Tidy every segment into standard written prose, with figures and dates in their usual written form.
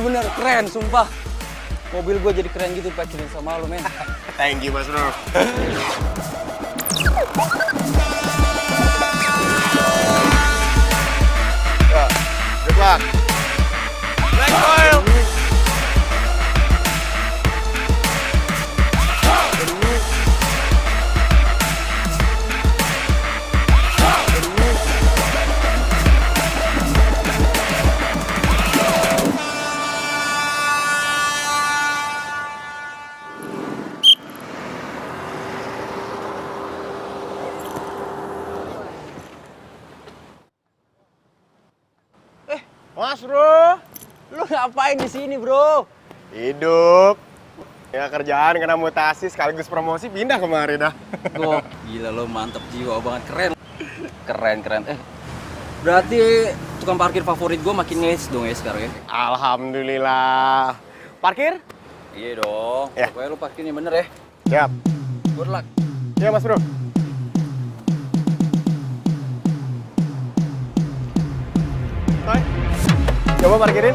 bener keren, sumpah. Mobil gue jadi keren gitu dipacurin sama lo, men. Thank you, Mas Bro. Ya, good luck. Next oil. Mas Bro, Lu ngapain di sini, Bro? hidup. Ya kerjaan kena mutasi sekaligus promosi pindah kemarin dah. Tuh, gila lo mantep jiwa banget, keren. Keren. Berarti tukang parkir favorit gue makin ngeis dong ya sekarang ya? Alhamdulillah. Parkir? Iya dong, Ya. pokoknya lu parkirnya bener ya. Siap. Good luck. Ya Mas Bro. Hai. Coba parkirin.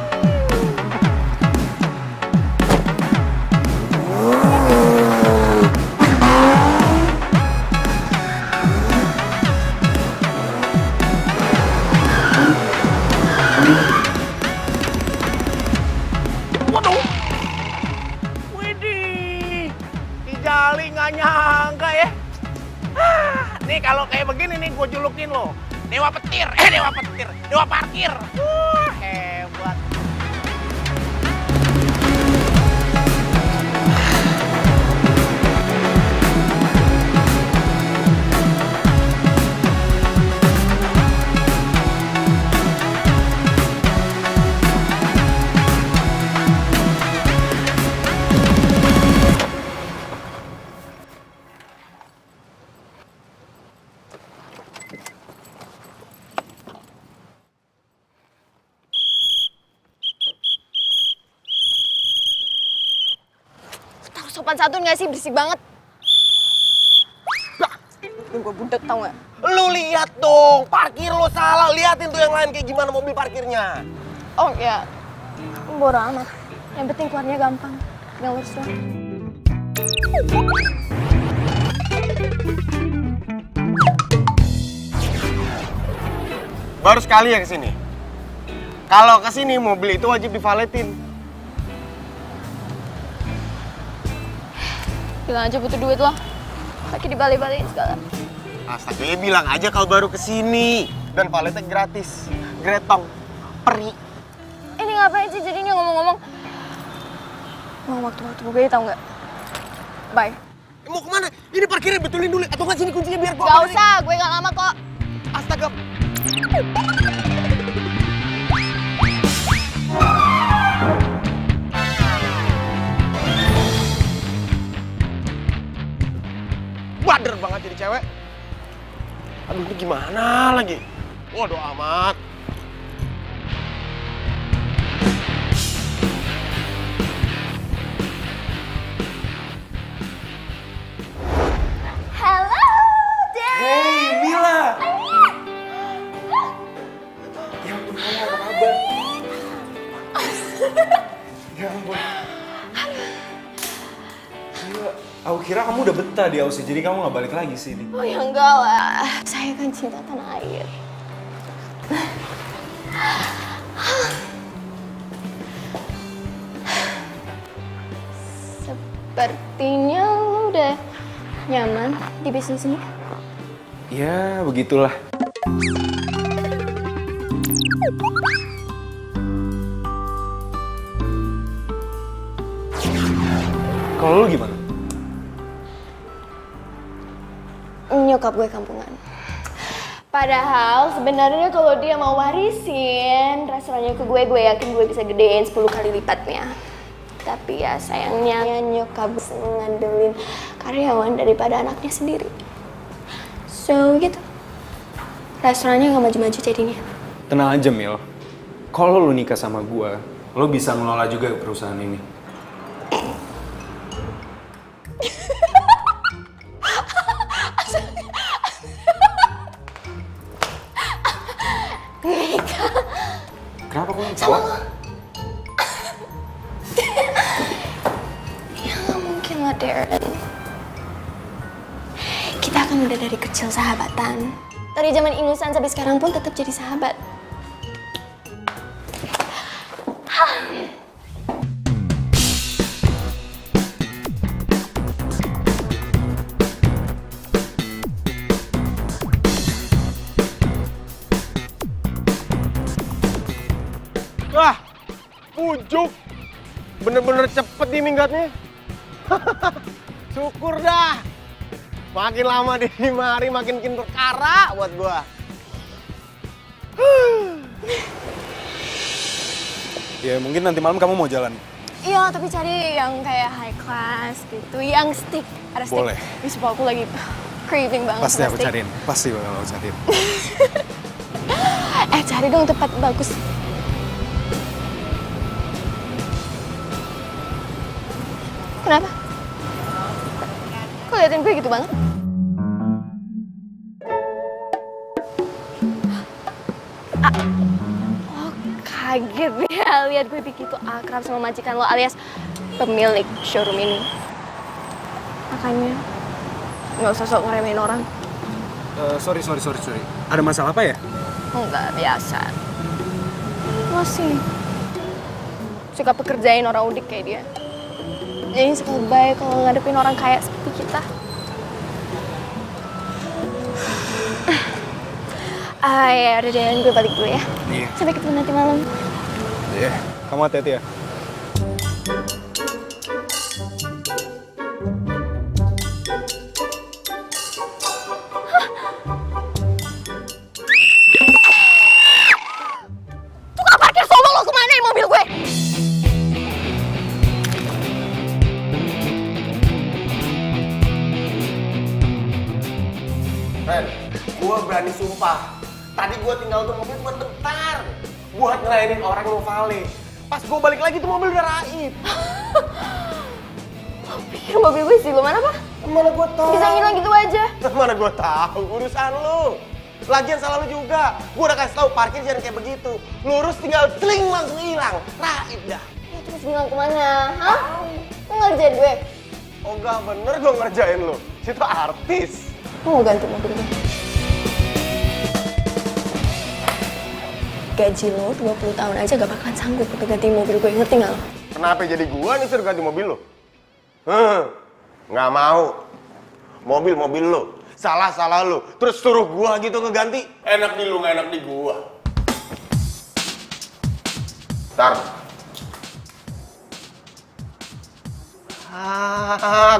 Waduh. Widih. Dijali nggak nyangka ya. Nih kalau kayak begini nih gue julukin lo. Dewa petir, dewa parkir. Hebat. Tahu sopan santun gak sih? Berisik banget. Bikin gue budek tau gak? Lu lihat dong, parkir lo salah. Liatin tuh yang lain kayak gimana mobil parkirnya. Oh ya, bodo amat. Yang penting keluarnya gampang. Yang lurus doang. Baru sekali ya kesini. Kalau kesini mobil itu wajib divaletin. Bilang aja butuh duit loh. Pakai dibalik-balikin segala. Astaga, ya bilang aja kalau baru kesini. Dan valetnya gratis. Gretong. Peri. Ini ngapain sih jadinya ngomong-ngomong? Mau waktu-waktu gue tau gak? Bye. Mau kemana? Ini parkirnya betulin dulu. Atau nggak sini kuncinya biar gua Gak amanin. usah, gue gak lama kok. Astaga. Bader banget jadi cewek. Aduh, ini gimana lagi? Waduh amat. Halo, Dad. Hey, Mila! Ya ampun, kamu apa kabar? Ya ampun. Mila, aku kira kamu udah betah di Aussie, jadi kamu gak balik lagi sini. Oh ya enggak lah, saya kan cinta tanah air. Sepertinya lu udah nyaman di bisnis ini. Ya, begitulah. Kalau lu gimana? Nyokap gue kampungan. Padahal sebenarnya kalau dia mau warisin restorannya ke gue yakin gue bisa gedein 10 kali lipatnya. Tapi ya sayangnya nyokap bisa ngandelin karyawan daripada anaknya sendiri. So gitu. Restorannya nggak maju-maju jadinya. Tenang aja, Mil. Kalau lu nikah sama gua, lu bisa ngelola juga perusahaan ini. Kenapa kok ketawa? kan udah dari kecil sahabatan. Dari zaman ingusan sampai sekarang pun tetap jadi sahabat. Wah, pujuk. Bener-bener cepet nih minggatnya. Syukur dah. Makin lama di mari makin perkara buat gua. Ya mungkin nanti malam kamu mau jalan. Iya, tapi cari yang kayak high class gitu, yang stick. Ada stick. Boleh. Di sebelah aku lagi craving banget Pasti sama aku steak. cariin, pasti bakal aku cariin. Cari dong tempat bagus. Kenapa? Kok liatin gue gitu banget? Oh, kaget ya lihat gue begitu akrab sama majikan lo alias pemilik showroom ini. Makanya nggak usah sok ngeremehin orang. Sorry. Ada masalah apa ya? Enggak, biasa. Lo sih suka pekerjain orang udik kayak dia. Jadi suka baik kalau ngadepin orang kaya seperti kita. Ya udah deh, gue balik dulu ya. Iya. Sampai ketemu nanti malam. Iya. Kamu hati-hati ya. Tukang parkir solo lo kemana ya mobil gue? Ren, gua berani sumpah. Tadi gua tinggal tuh mobil buat bentar. Buat ngelayanin orang yang vale. Pas gua balik lagi tuh mobil udah raib. Pikir mobil gue sih, lo mana pak? Mana gua tahu. Bisa ngilang gitu aja. Mana gua tahu, urusan lu. Lagian salah lu juga. Gua udah kasih tahu parkir jangan kayak begitu. Lurus tinggal celing langsung hilang. Raib dah. Ya, terus bilang kemana? Hah? Lo ngerjain gue? Oh enggak bener gua ngerjain lu. Situ artis. Lo mau ganti mobil gue? Gaji lo 20 tahun aja gak bakalan sanggup untuk ganti mobil gue, ngerti gak lo? Kenapa jadi gua nih suruh ganti mobil lu? Nggak mau. Mobil lu. Salah lu. Terus suruh gua gitu ngeganti. Enak di lu, nggak enak di gua. Ntar.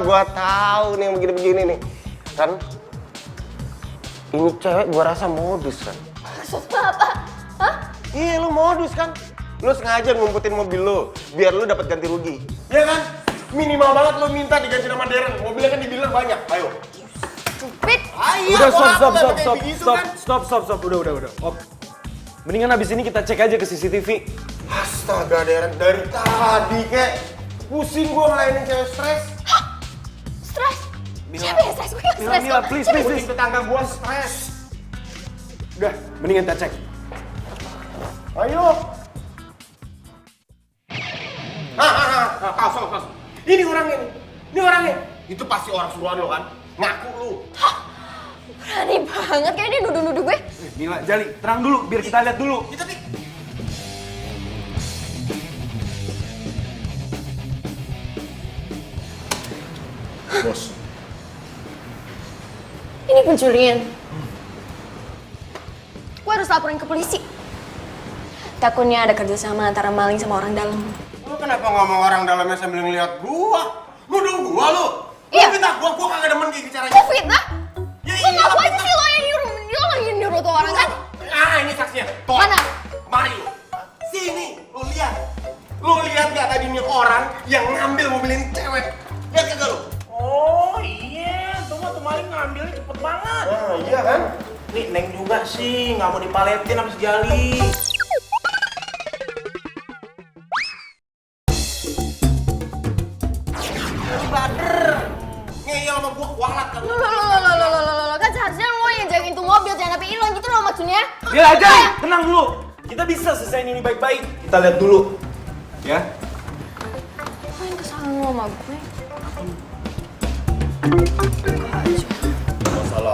Gua tahu nih yang begini-begini nih. Kan? Ini cewek gua rasa modus kan. Maksudnya apa? Hah? Iya, lu modus kan? Lu sengaja ngumpetin mobil lu biar lu dapat ganti rugi. Iya kan? Minimal banget lu minta diganti nama Darren. Mobilnya kan di dealer banyak. Ayo. Stupid! Ayo. Udah gua apa nggak kayak begitu kan? Stop. Udah. Op. Mendingan abis ini kita cek aja ke CCTV. Astaga, Darren, dari tadi kek pusing gua ngelayanin cewek stres. Stres? Siapa yang stres? Gue gak stres. Mila, please. Pusing tetangga gua stres. Udah, mendingan kita cek. Ayo. Pas. Ini orangnya. Itu pasti orang suruhan lo kan? Ngaku lu. Berani banget kayak dia nuduh-nuduh gue. Mila, Jali, terang dulu, biar kita lihat dulu. Kita nih. Bos. Ini pencurian. Gue harus laporin ke polisi. Takutnya ada kerjasama antara maling sama orang dalam. Lu kenapa ngomong orang dalamnya sambil ngeliat gua? Nuduh gua lu? Iya. Lu fitnah gua kagak demen kayak caranya. Kok fitnah? Ya Lo iya, ngaku aja fitnah. sih lo yang nyuruh. Lo lagi nyuruh tuh orang kan? Ah, ini saksinya. Tuh. Mana? Mari lu. Sini, lu lihat. Lu lihat gak tadi nih orang yang ngambil mobil ini cewek? Lihat kagak lu? Oh iya, tuh mah tuh maling ngambilnya cepet banget. Ah, iya kan? Nih Neng juga sih, nggak mau dipaletin habis Jali. Bader. Ngeyel sama gua kualat kan. Lo, kan seharusnya lo yang jagain tuh mobil, jangan sampai hilang gitu loh maksudnya. Mila, Jali, tenang dulu. Kita bisa selesaiin ini baik-baik. Kita lihat dulu. Ya? Apa yang kesalahan lo sama gue? Masalah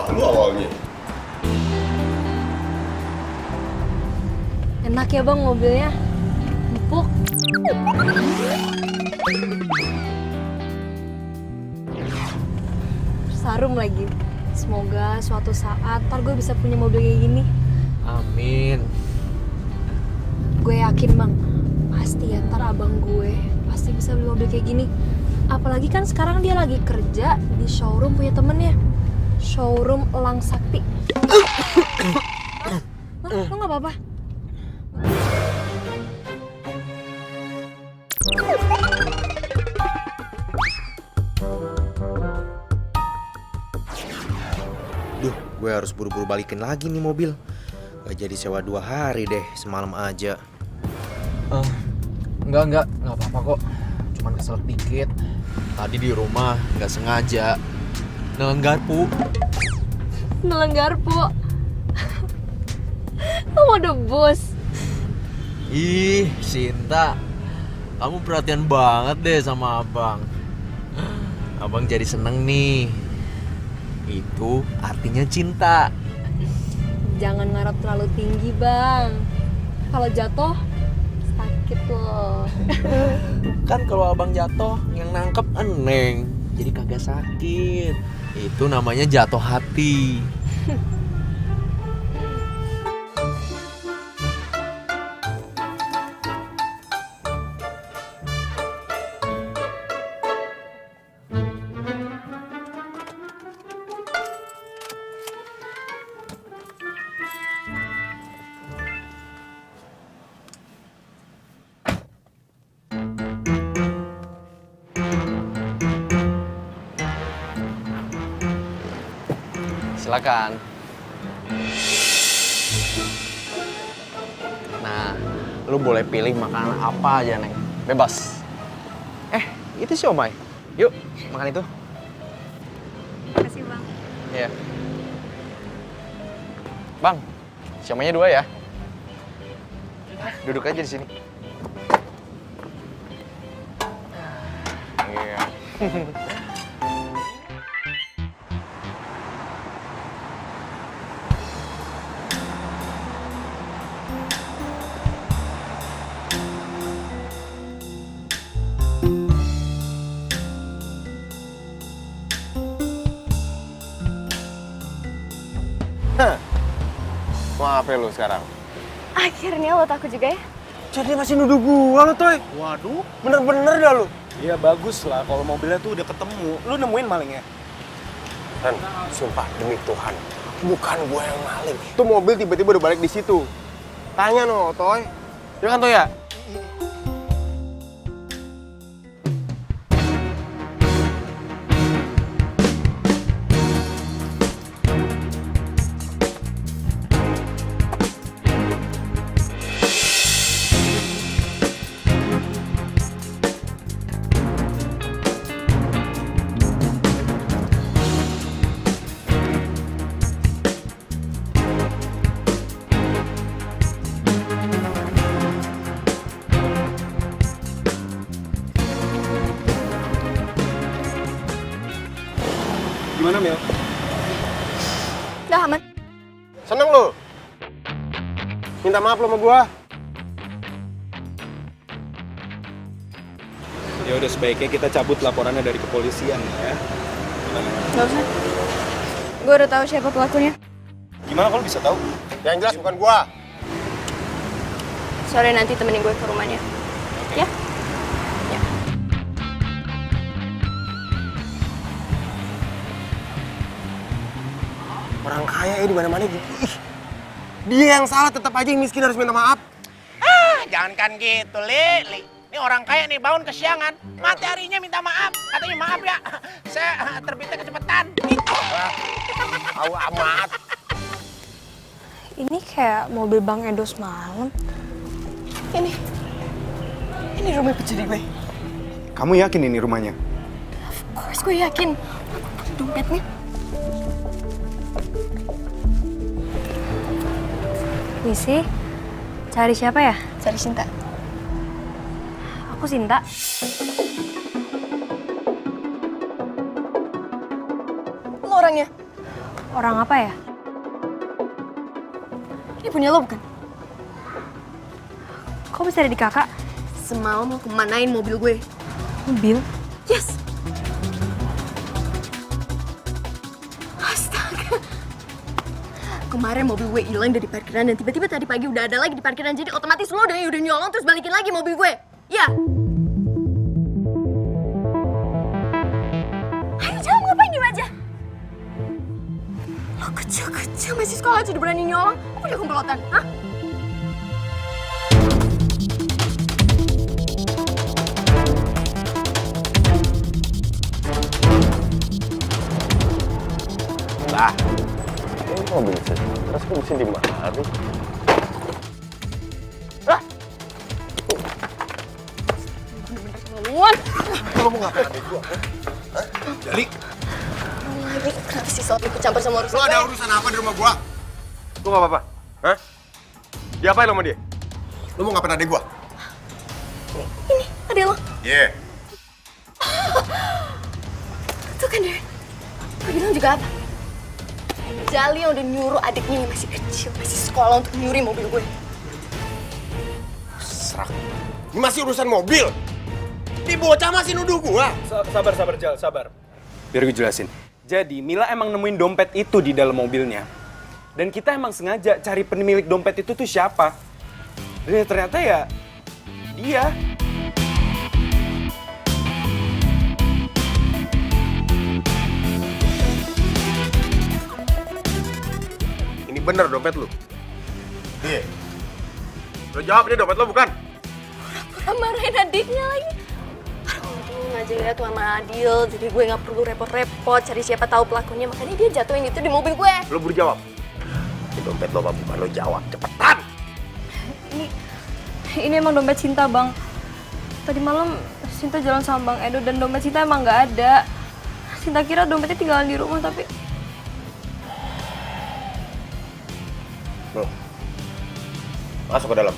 Enak ya bang mobilnya, empuk. Sarum lagi. Semoga suatu saat ntar gue bisa punya mobil kayak gini. Amin. Gue yakin bang, pasti ya ntar abang gue pasti bisa beli mobil kayak gini. Apalagi kan sekarang dia lagi kerja di showroom punya temennya. Showroom Elang Sakti. Lo gak apa-apa? Duh, gue harus buru-buru balikin lagi nih mobil. Gak jadi sewa 2 hari deh, semalam aja. Enggak apa-apa kok. Cuman keselak dikit. Tadi di rumah nggak sengaja nelen garpu. Nelen garpu. Lo mau debus? Ih, Sinta, kamu perhatian banget deh sama abang. Abang jadi seneng nih. Itu artinya cinta. Jangan ngarep terlalu tinggi bang. Kalau jatuh sakit loh. Kan kalau abang jatuh, yang nangkep eneng, jadi kagak sakit. Itu namanya jatuh hati. Silakan. Nah, lu boleh pilih makanan apa aja, Neng. Bebas. Itu siomay. Yuk, makan itu. Makasih bang. Iya. Bang, siomaynya 2 ya. Duduk aja di sini. Iya. Maaf ya lu sekarang. Akhirnya lo takut juga ya? Jadi masih nuduh gua lu, Toy. Waduh. Bener-bener dah lu. Iya bagus lah kalau mobilnya tuh udah ketemu. Lu nemuin malingnya? Ren, sumpah demi Tuhan, bukan gua yang maling. Tuh mobil tiba-tiba udah balik di situ. Tanya no, Toy. Ya kan, Toy ya? Gimana, Mel? Udah aman. Seneng lu? Minta maaf lu sama gua. Ya udah sebaiknya kita cabut laporannya dari kepolisian ya. Gimana? Gak usah. Gue udah tahu siapa pelakunya. Gimana kalau bisa tahu? Yang jelas bukan gua. Sore nanti temenin gue ke rumahnya. Ya? Ya. Orang kaya ya di mana-mana gitu. Ih, dia yang salah, tetap aja yang miskin harus minta maaf. Jangankan gitu, Li. Ini orang kaya nih bangun kesiangan. Mati harinya minta maaf. Katanya maaf ya. Saya terbitnya kecepatan. Tahu amat. Ini kayak mobil Bang Edo semalam. Ini rumah pencuri gue. Kamu yakin ini rumahnya? Of course gue yakin. Dompetnya. Misi, cari siapa ya? Cari Sinta. Aku Sinta. Lo orangnya? Orang apa ya? Ini punya lo bukan? Kok bisa ada di kakak? Semalam lo kemanain mobil gue? Mobil? Yes. Astaga. Kemarin mobil gue hilang dari parkiran dan tiba-tiba tadi pagi udah ada lagi di parkiran. Jadi otomatis lo udah nyolong terus balikin lagi mobil gue. Ya. Ayo jawab, ngapain diem aja? Lo kecil-kecil masih sekolah aja udah berani nyolong. Apa udah komplotan? Hah? Lah, ini mobil sih. Terus gue bisa di mana nih? Ah! Keluar. Lo mau ngapain adik gua? Hah? Jali, Lagi kenapa sih soal ikut campur sama urusan lo ada gue? urusan apa di rumah gua? Lo gak apa-apa? Hah? Diapain lo sama dia? Lo mau ngapain adik gua? Ini, ada lo. Iya. Tuh kan dia. Gue bilang juga apa? Jali yang udah nyuruh adiknya yang masih kecil, masih sekolah untuk nyuri mobil gue. Serak. Ini masih urusan mobil. Di bocah masih nuduh gua. Sabar, Jal, sabar. Biar gue jelasin. Jadi, Mila emang nemuin dompet itu di dalam mobilnya. Dan kita emang sengaja cari pemilik dompet itu tuh siapa. Dan ternyata ya, dia. Ini bener dompet lu? Iya. Lo jawab, ini dompet lo bukan? Pura marahin adiknya lagi. Untung aja ya tuh sama Adil, jadi gue nggak perlu repot-repot cari siapa tahu pelakunya. Makanya dia jatuhin itu di mobil gue. Lo buru jawab. Ini dompet lo apa bukan? Lo jawab, cepetan! Ini emang dompet Cinta, Bang. Tadi malam Cinta jalan sama Bang Edo dan dompet Cinta emang nggak ada. Cinta kira dompetnya tinggalan di rumah tapi Lo, masuk ke dalam.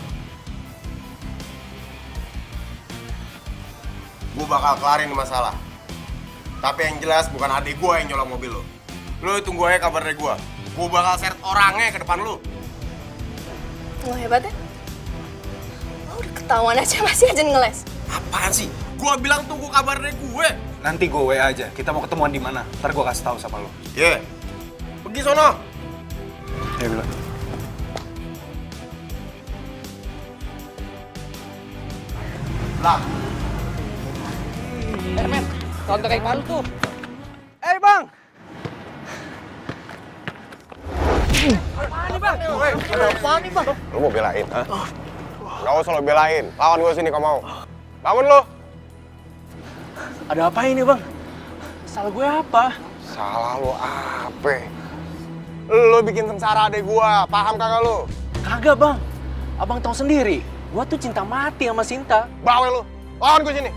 Gue bakal kelarin masalah. Tapi yang jelas bukan adik gue yang nyolong mobil lo. Lo tunggu aja kabar dari gue. Gue bakal seret orangnya ke depan lo. Lo hebat ya? Lo udah ketahuan aja masih aja ngeles. Apaan sih? Gue bilang tunggu kabar dari gue. Nanti gue WA aja. Kita mau ketemuan di mana? Ntar gue kasih tahu sama lo. Ye, pergi sono. Ya, Mila. Lah, Tonton kayak malu tuh. Bang! lo mau belain? Gak usah lo belain. Lawan gue sini kalau mau. Bangun lo. Ada apa ini, Bang? Salah gue apa? Salah lo apa? Lo bikin sengsara adek gue. Paham kagak lo? Kagak, Bang. Abang tahu sendiri. Gua tuh cinta mati sama Sinta. Bawel lo. Lawan gue sini.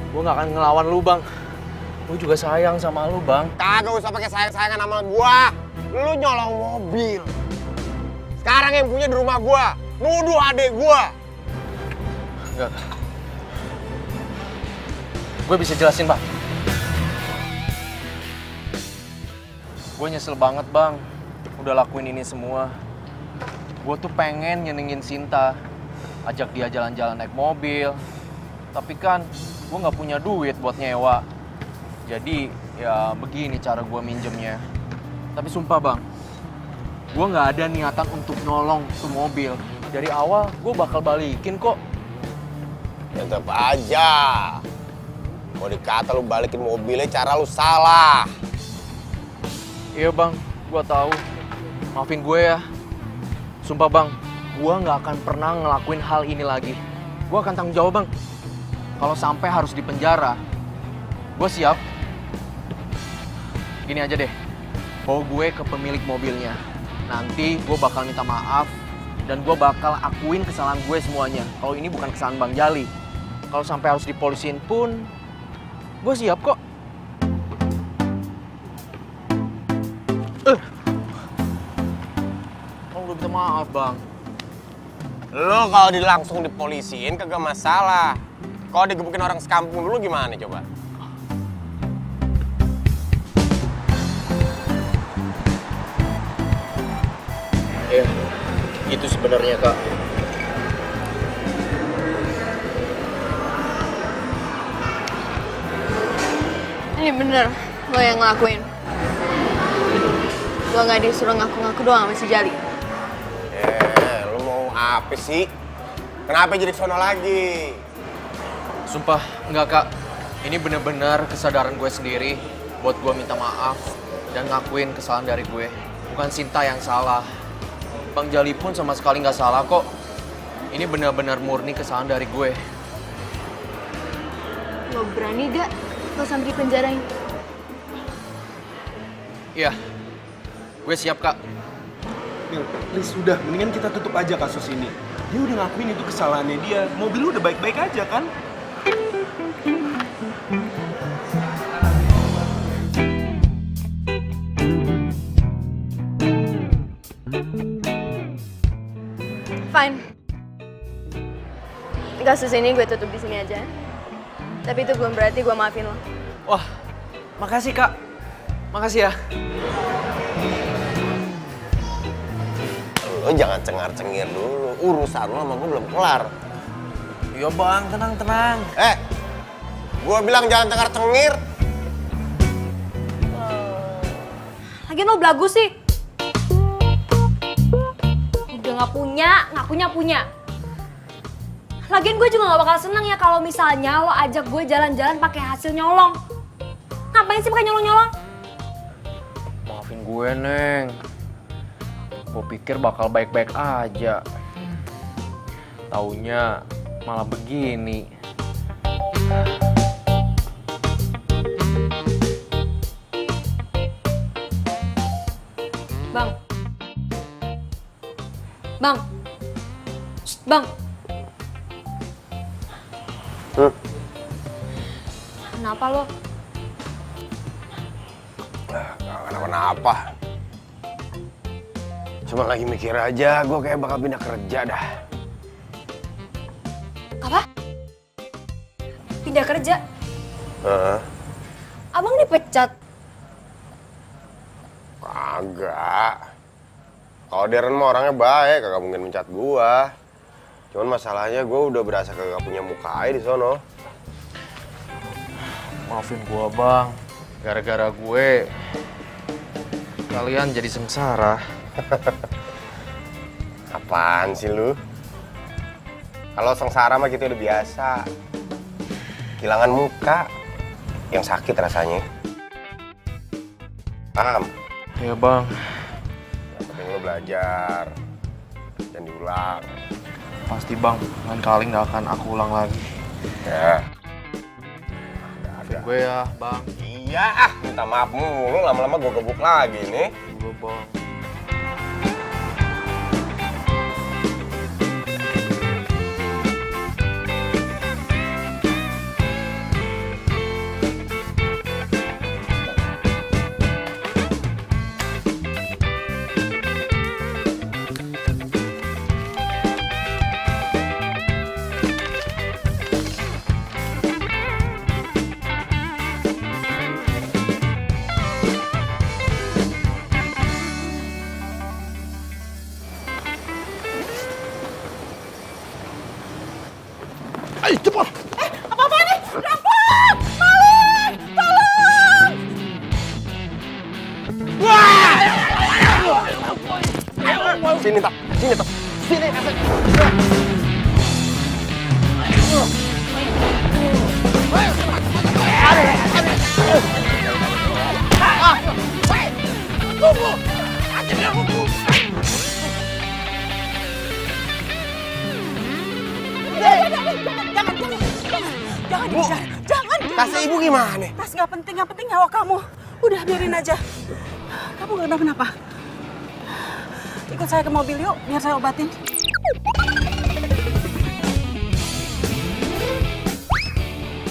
Gua nggak akan ngelawan lu, Bang. Gua juga sayang sama lu, Bang. Kagak usah pakai sayang-sayangan sama gua. Lu nyolong mobil. Sekarang yang punya di rumah gua, nuduh adek gua. Enggak. Gue bisa jelasin, Bang. Gue nyesel banget, Bang. Udah lakuin ini semua. Gue tuh pengen nyenengin Sinta. Ajak dia jalan-jalan naik mobil. Tapi kan gue nggak punya duit buat nyewa. Jadi ya begini cara gue minjemnya. Tapi sumpah, Bang, gue nggak ada niatan untuk nolong tuh mobil. Dari awal gue bakal balikin kok. Tetep aja. Mau dikata lu balikin mobilnya, cara lu salah. Iya, Bang, gue tahu. Maafin gue ya. Sumpah, Bang, gue nggak akan pernah ngelakuin hal ini lagi. Gue akan tanggung jawab, Bang. Kalau sampai harus dipenjara, gue siap. Gini aja deh, bawa gue ke pemilik mobilnya. Nanti gue bakal minta maaf dan gue bakal akuin kesalahan gue semuanya. Kalau ini bukan kesalahan Bang Jali. Kalau sampai harus dipolisin pun, gue siap kok. Kalau udah minta maaf, Bang. Lu kalau langsung dipolisiin kagak masalah. Kalau digebukin orang sekampung dulu gimana coba? begitu sebenarnya, Kak. Ini bener lo yang ngelakuin. Gue nggak disuruh ngaku-ngaku doang sama si Jali. Lu mau apa sih? Kenapa jadi sono lagi? Sumpah, enggak, Kak. Ini bener-bener kesadaran gue sendiri buat gue minta maaf dan ngakuin kesalahan dari gue. Bukan Sinta yang salah. Bang Jali pun sama sekali nggak salah kok. Ini benar-benar murni kesalahan dari gue. Lo berani gak lo sampai dipenjarain? Iya, gue siap, Kak. Mil, please udah, mendingan kita tutup aja kasus ini. Dia udah ngakuin itu kesalahannya dia. Mobil lu udah baik-baik aja kan? Fine. Kasus ini gue tutup di sini aja. Tapi itu belum berarti gue maafin lo. Wah, makasih, Kak. Makasih ya. Lu jangan cengar-cengir dulu. Urusan lu sama gue belum kelar. Iya, Bang. Tenang. Gua bilang jangan cengar-cengir. Lagian lo belagu sih. Udah nggak punya. Lagian gue juga nggak bakal seneng ya kalau misalnya lo ajak gue jalan-jalan pakai hasil nyolong. Ngapain sih pakai nyolong-nyolong? Maafin gue, Neng. Gue pikir bakal baik-baik aja. Taunya malah begini. Bang. Kenapa lo? Gak kenapa-napa. Cuma lagi mikir aja, gue kayak bakal pindah kerja dah. Apa? Pindah kerja? Heeh. Abang dipecat? Kagak. Kalau Darren mah orangnya baik, kagak mungkin mencat gua. Cuman masalahnya gua udah berasa kagak punya muka aja di sono. Maafin gue, Bang. Gara-gara gue, kalian jadi sengsara. Apaan sih lu? Kalau sengsara mah kita udah biasa. Kehilangan muka, yang sakit rasanya. Paham? Iya, Bang. Yang penting lu belajar dan diulang. Pasti, Bang. Lain kali nggak akan aku ulang lagi. Ya. Maafin gue ya, Bang. Iya, minta maaf mulu, lama-lama gua gebuk lagi nih. Gue, Bang. Ayo cepat. Apa-apa nih? Rampok! Maling! Tolong! Wah! Sini, Tok. Sini. Tunggu! Ajarnya aku. Jangan dikejar, jangan. Tasnya ibu gimana? Tas nggak penting, yang penting nyawa kamu. Udah biarin aja. Kamu nggak kenapa-napa. Ikut saya ke mobil yuk, biar saya obatin.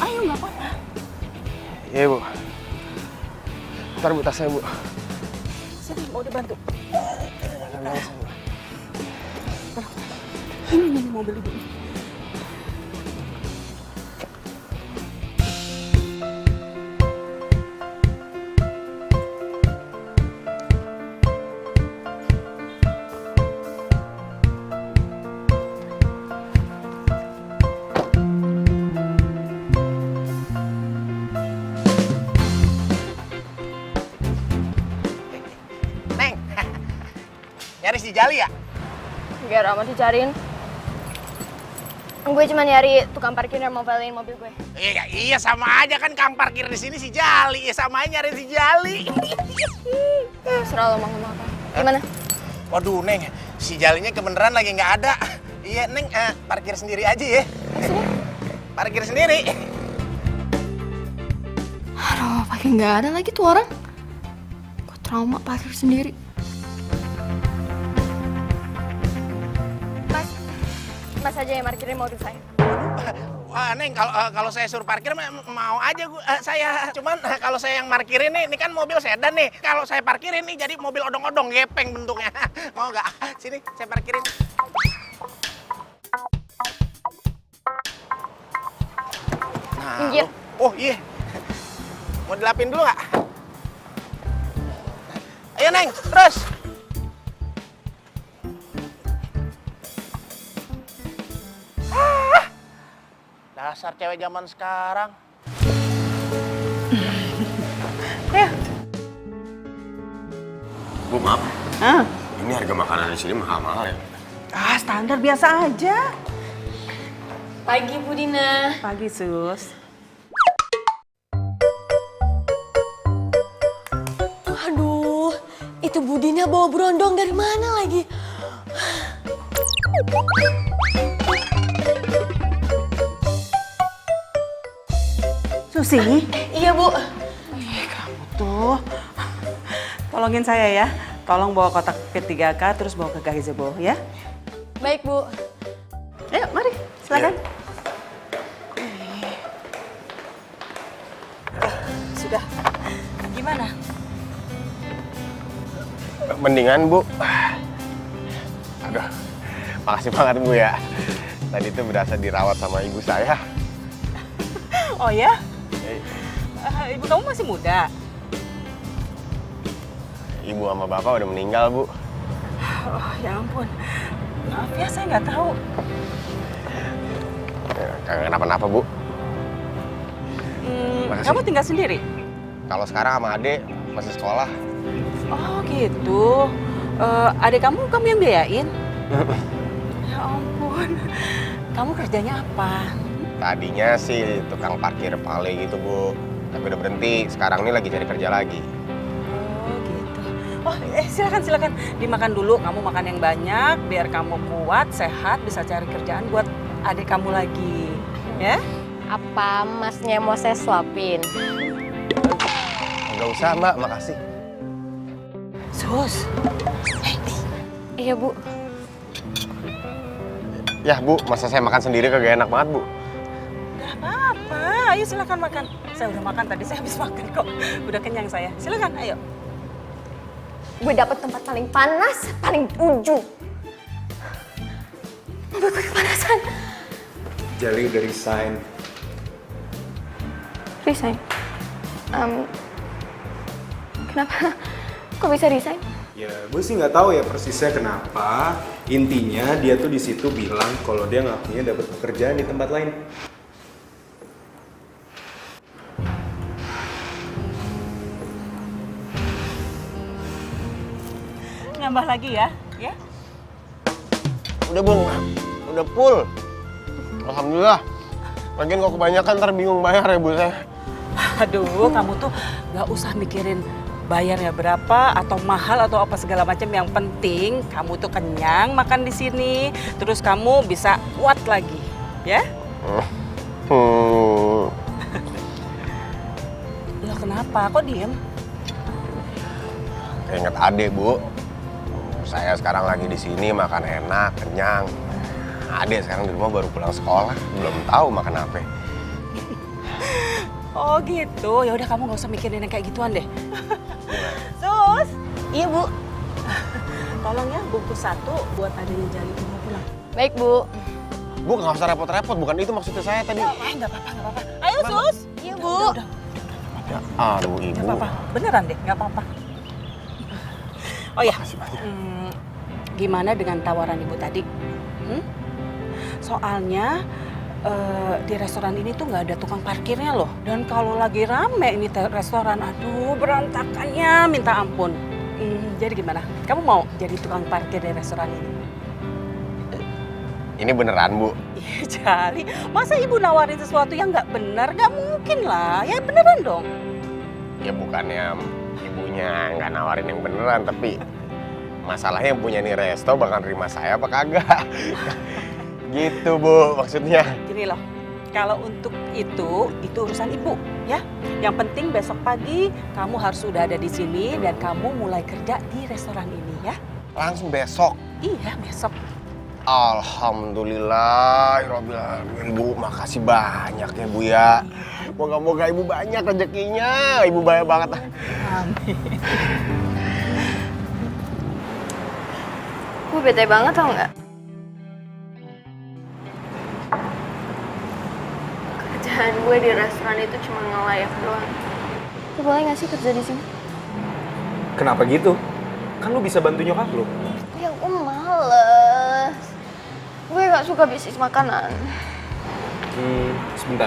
Ayo nggak apa-apa. Iya, Bu. Ntar Bu tasnya, Bu. Sini, mau dibantu. Ini mobil ibu. Jali ya? Gak amat dicariin. Gue cuma nyari tukang parkir yang mau balikin mobil gue. Iya sama aja kan kang parkir di sini si Jali. Ya sama aja nyari si Jali. Serah lo mau ngomong apa. Gimana? Waduh Neng, si Jalinya kebeneran lagi nggak ada. Iya Neng, parkir sendiri aja ya. Maksudnya? Parkir sendiri. Aduh, pakai nggak ada lagi tuh orang. Gue trauma parkir sendiri. Mas aja yang parkirin mobil saya. Wah Neng, kalau saya suruh parkir mau aja saya. Cuman kalau saya yang parkirin nih, ini kan mobil sedan nih. Kalau saya parkirin nih jadi mobil odong-odong gepeng bentuknya. Mau nggak? Sini saya parkirin. Nah, Iya. oh iya. Mau dilapin dulu nggak? Ayo Neng, terus. Dasar cewek zaman sekarang. Bu, maaf. Ah, Ini harga makanan di sini mahal-mahal ya. standar biasa aja. Pagi Bu Dina. Pagi, Sus. Aduh, itu Bu Dina bawa berondong dari mana lagi? Susi, Iya Bu. tuh. Tolongin saya ya. Tolong bawa kotak P3K terus bawa ke gazebo ya. Baik Bu. Ayo, mari. Silakan. Sudah. Gimana? Mendingan, Bu. Aduh, makasih banget, Bu ya. Tadi tuh berasa dirawat sama ibu saya. Oh ya? Ibu kamu masih muda? Ibu sama bapak udah meninggal, Bu. Oh ya ampun. Maaf ya, saya nggak tahu. Kagak kenapa-napa, Bu. Makasih. Kamu tinggal sendiri? Kalau sekarang sama adek masih sekolah. Oh gitu. Adik kamu yang biayain? Ya ampun. Kamu kerjanya apa? Tadinya sih tukang parkir pale gitu, Bu. Tapi udah berhenti. Sekarang ini lagi cari kerja lagi. Oh gitu. Oh silakan. Dimakan dulu. Kamu makan yang banyak biar kamu kuat, sehat, bisa cari kerjaan buat adik kamu lagi. Ya? Apa masnya mau saya suapin? Nggak usah, Mbak. Makasih. Sus. Iya Bu. Ya, Bu. Masa saya makan sendiri kagak enak banget, Bu. Gak apa-apa. Ayo silakan makan. Saya udah makan tadi. Saya habis makan kok. Udah kenyang saya. Silakan. Ayo. Gue dapet tempat paling panas, paling ujung. Mobil gue kepanasan. Jali udah resign. Resign? Kenapa? Kok bisa resign? Ya, gue sih nggak tahu ya persisnya kenapa. Intinya dia tuh di situ bilang kalau dia ngakunya dapat pekerjaan di tempat lain. Nambah lagi ya. Ya. Udah, Bung. Udah full. Alhamdulillah. Lagian kok kebanyakan ntar bingung bayar ya, Bu saya. Aduh, kamu tuh nggak usah mikirin bayarnya berapa atau mahal atau apa segala macam. Yang penting kamu tuh kenyang makan di sini, terus kamu bisa kuat lagi, ya? Loh kenapa? Kok diem? Keinget adek, Bu. Saya sekarang lagi di sini makan enak, kenyang. Adek sekarang di rumah baru pulang sekolah, belum tahu makan apa. Oh gitu, ya udah kamu nggak usah mikirin yang kayak gituan deh. Sus, Iya Bu. tolong ya bungkus 1 buat adanya Jali mau pulang. Baik Bu. Bu, nggak usah repot-repot, bukan itu maksudnya saya tadi. Nggak apa-apa. Ayo Sus. Iya Bu. Udah. Ya, aduh, Ibu. Nggak apa-apa, beneran deh, nggak apa-apa. Oh ya, gimana dengan tawaran ibu tadi? Soalnya di restoran ini tuh nggak ada tukang parkirnya loh. Dan kalau lagi rame ini restoran, aduh berantakannya minta ampun. Jadi gimana? Kamu mau jadi tukang parkir di restoran ini? Ini beneran, Bu? Iya, Jali. Masa ibu nawarin sesuatu yang nggak benar? Nggak mungkin lah. Ya beneran dong. Ya bukannya ibunya nggak nawarin yang beneran, tapi masalahnya yang punya nih resto bakal terima saya apa kagak. Gitu, Bu, maksudnya. Gini loh, kalau untuk itu urusan ibu, ya. Yang penting besok pagi kamu harus sudah ada di sini dan kamu mulai kerja di restoran ini, ya. Langsung besok. Iya, besok. Alhamdulillah, Bu, makasih banyak ya, Bu ya. Moga-moga Ibu banyak rezekinya. Ibu banyak banget. Amin. Gue bete banget tau nggak? Kerjaan gue di restoran itu cuma ngelayak doang. Lo boleh nggak sih kerja di sini? Kenapa gitu? Kan lu bisa bantu nyokap lu. Ya gue males. Gue gak suka bisnis makanan. Sebentar.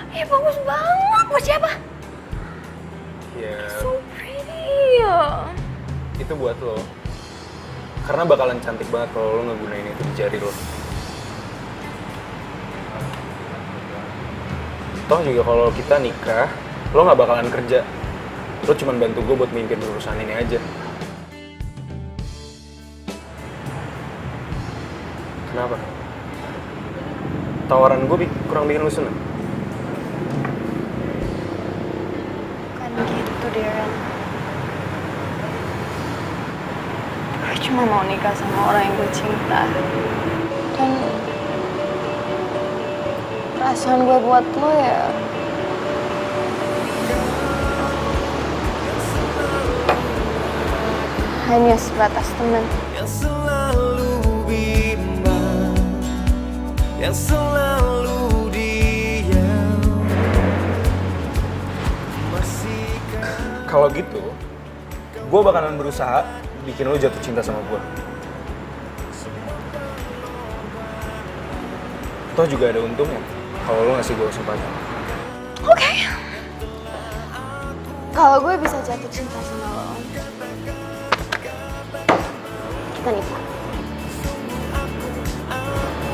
Ih, bagus banget. Buat siapa? Ya, So pretty. itu buat lo. Karena bakalan cantik banget kalau lo ngegunain itu di jari lo. Toh juga kalau kita nikah, lo nggak bakalan kerja. Lo cuma bantu gue buat mimpin urusan ini aja. Kenapa? Tawaran gue kurang bikin lo seneng? Kan gitu, Darren. Gue cuma mau nikah sama orang yang gue cinta. Dan perasaan gue buat lo ya hanya sebatas teman. Yang selalu bimbang, yang selalu diam. Kalau gitu, gue bakalan berusaha bikin lo jatuh cinta sama gue. Toh juga ada untungnya kalau lo ngasih gue kesempatan. Oke. Kalau gue bisa jatuh cinta sama lo, kita nikah.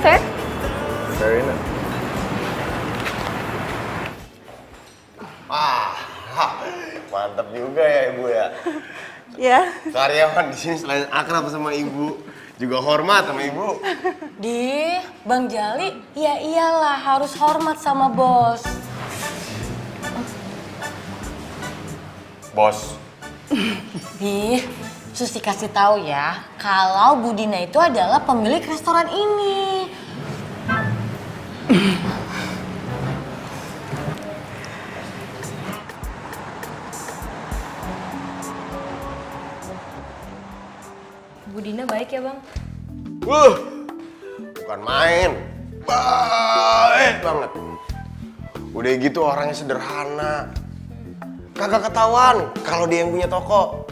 Fair? Fair enough. Mantap juga ya, Ibu ya. Ya. Karyawan di sini selain akrab sama Ibu, juga hormat sama Ibu. Di, Bang Jali, ya iyalah harus hormat sama bos. Bos. Di, Susi kasih tahu ya, kalau Bu Dina itu adalah pemilik restoran ini. Bu Dina baik ya, Bang? Bukan main. Baik banget. Udah gitu orangnya sederhana. Kagak ketahuan kalau dia yang punya toko.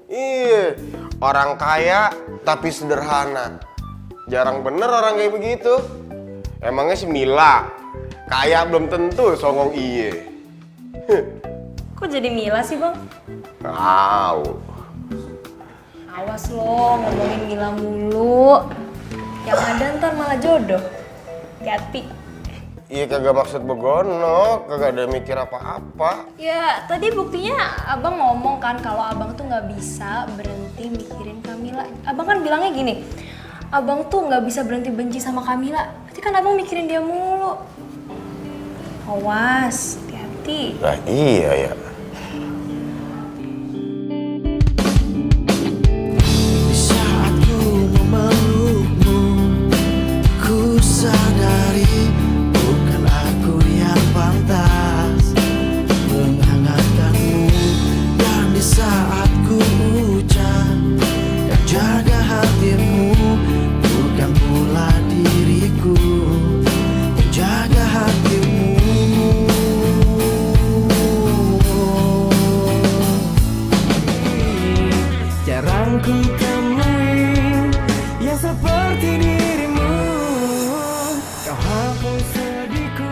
Iya, orang kaya tapi sederhana. Jarang bener orang kayak begitu. Emangnya si Mila kaya belum tentu songong iye. Kok jadi Mila sih, Bang? Tahu. Awas lo, ngomongin Mila mulu. Yang ada ntar malah jodoh. Hati-hati. Iya kagak maksud begono, kagak ada mikir apa-apa. Ya, tadi buktinya abang ngomong kan kalau abang tuh nggak bisa berhenti mikirin Kamila. Abang kan bilangnya gini, abang tuh nggak bisa berhenti benci sama Kamila. Berarti kan abang mikirin dia mulu. Awas, hati-hati. Nah iya ya. Di saat ku memelukmu, ku sadari bukan aku yang pantas menghangatkanmu. Dan di saat ku ucap dan jaga hatimu, bukan pula diriku menjaga hatimu. Jarang ku temui hanya seperti dirimu. Kau hapus sedihku.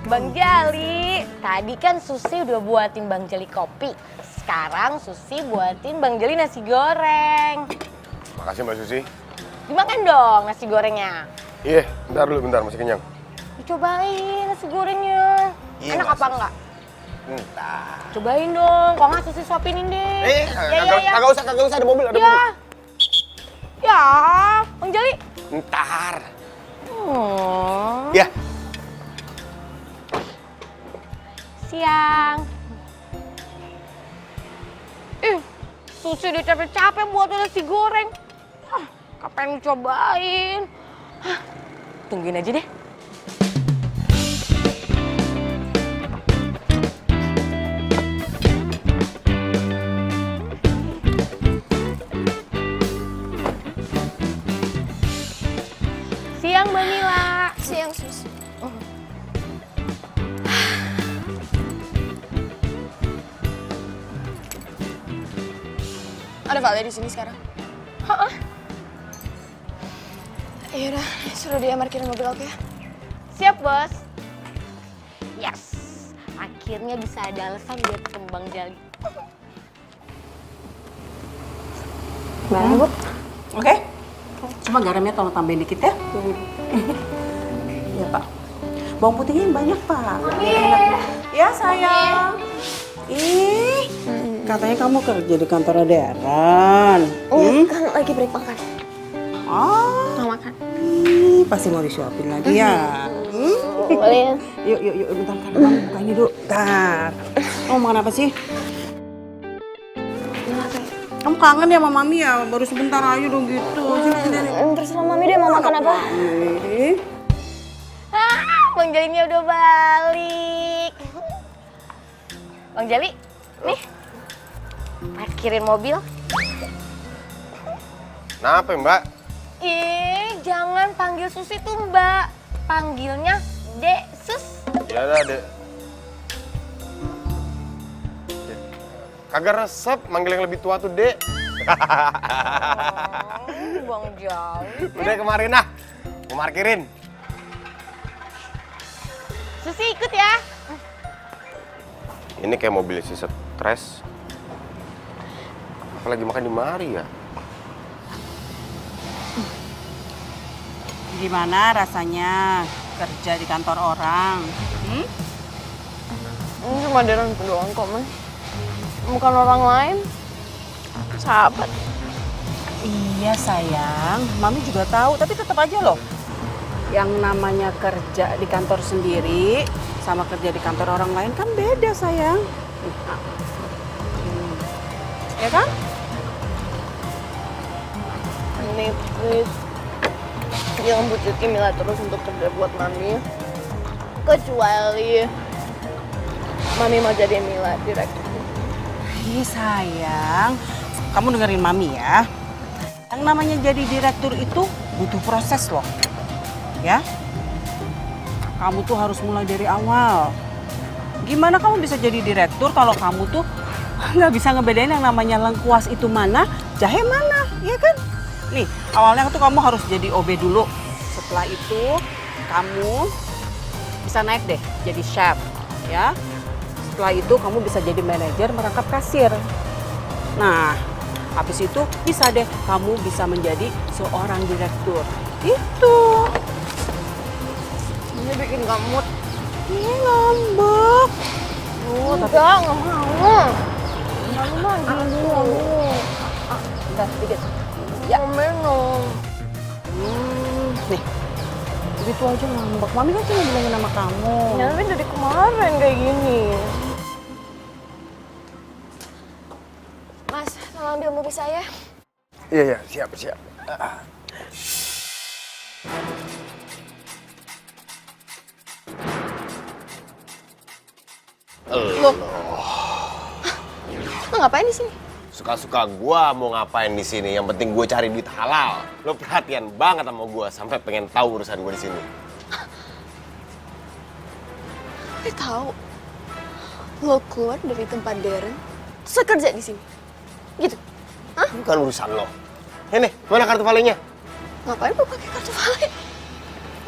Bang Jali, tadi kan Susi udah buatin Bang Jali kopi. Sekarang Susi buatin Bang Jali nasi goreng. Makasih Mbak Susi. Dimakan dong nasi gorengnya. Iya, bentar masih kenyang. Dicobain nasi gorengnya. Iya, Enak Mas. apa enggak? Entar. Cobain dong, kok nggak Susi suapinin deh. Kagak usah ada mobil, ada Ya. mobil. Ya, Bang Jali. Ntar. Hmm. Ya. Siang. Susi udah capek-capek buat nasi goreng. Kapan cobain? Tungguin aja deh. Siang, Mbak Mila. Siang, Sus. Ada Vale di sini sekarang? Heeh. Yaudah, suruh dia parkirin mobil, oke? Siap, Bos. Yes. Akhirnya bisa ada alasan buat ketemu Bang Jali. Gimana, Bu? Oke. Cuma garamnya tolong tambahin dikit ya. Iya, Pak. Bawang putihnya yang banyak, Pak. Ya, sayang. Ih, katanya kamu kerja di kantor Deran. Kan lagi break makan. Oh, Mau makan? pasti mau disuapin lagi ya. Boleh. Yuk, bentar kan. Kamu buka ini dulu. Bentar. Kamu makan apa sih? Kamu kangen ya sama Mami ya? Baru sebentar aja dong gitu. Sini. Terserah Mami deh mau makan apa. Bang Jalinya udah balik. Bang Jali, nih. Parkirin mobil. Kenapa Mbak? Jangan panggil Susi tuh Mbak. Panggilnya Dek Sus. Ya udah, Dek. Kagak resep, manggil yang lebih tua tuh, Dek. Bang Jali. Udah kemarin nah, mau parkirin. Susi ikut ya. Ini kayak mobil si stres. Apalagi makan di mari ya? Gimana rasanya kerja di kantor orang? Ini cuma Deran doang kok, Mas. Bukan orang lain. Sahabat. Iya sayang, Mami juga tahu, tapi tetap aja loh. Yang namanya kerja di kantor sendiri sama kerja di kantor orang lain kan beda sayang. Ya kan? Ini please. Jangan bujukin Mila terus untuk kerja buat Mami. Kecuali Mami mau jadi Mila direktur. Iya sayang, kamu dengerin Mami ya. Yang namanya jadi direktur itu butuh proses loh. Ya, kamu tuh harus mulai dari awal. Gimana kamu bisa jadi direktur kalau kamu tuh nggak bisa ngebedain yang namanya lengkuas itu mana, jahe mana, ya kan? Nih, awalnya tuh kamu harus jadi OB dulu. Setelah itu, kamu bisa naik deh jadi chef, ya. Setelah itu kamu bisa jadi manajer merangkap kasir. Nah, habis itu bisa deh kamu bisa menjadi seorang direktur. Itu. Ini bikin kamu. Ini ngambek. Enggak mau. Mami manggil dulu. Bentar, sedikit. Ya. Mau minum. Nih, begitu aja ngambek. Mami kan cuma bilangin nama kamu. Ya, tapi dari kemarin kayak gini. Mas, tolong ambil mobil saya. Iya, siap. Lo ngapain di sini? Suka-suka gua mau ngapain di sini. Yang penting gue cari duit halal. Lo perhatian banget sama gua sampai pengen tahu urusan gue di sini. Lo tahu? Lo keluar dari tempat Darren, terus lo kerja di sini. Gitu. Bukan urusan lo. Ini, mana kartu valenya? Ngapain gue pakai kartu valid?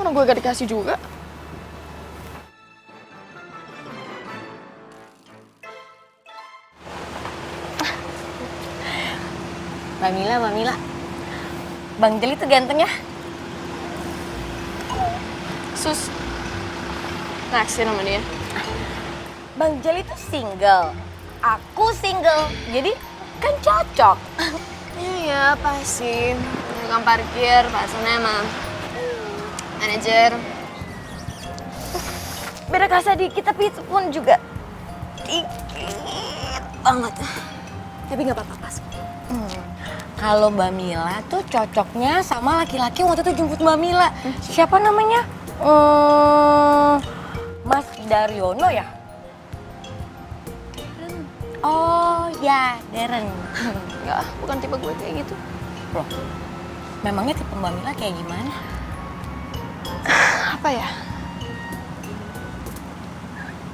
Orang gue gak dikasih juga. Mbak Mila. Bang Jali tuh ganteng ya. Sus, naksir sama dia. Bang Jali tuh single. Aku single. Jadi kan cocok. Iya, pasti. Tukang parkir, pasannya emang manajer. Beda kerasa dikit tapi itu pun juga dikit banget. Tapi gak apa-apa, pas. Kalau Mbak Mila tuh cocoknya sama laki-laki waktu itu jemput Mbak Mila. Siapa namanya? Mas Daryono ya? Oh ya, Darren. Enggak, bukan tipe gue kayak gitu. Loh, memangnya tipe Mbak Mila kayak gimana? Apa ya?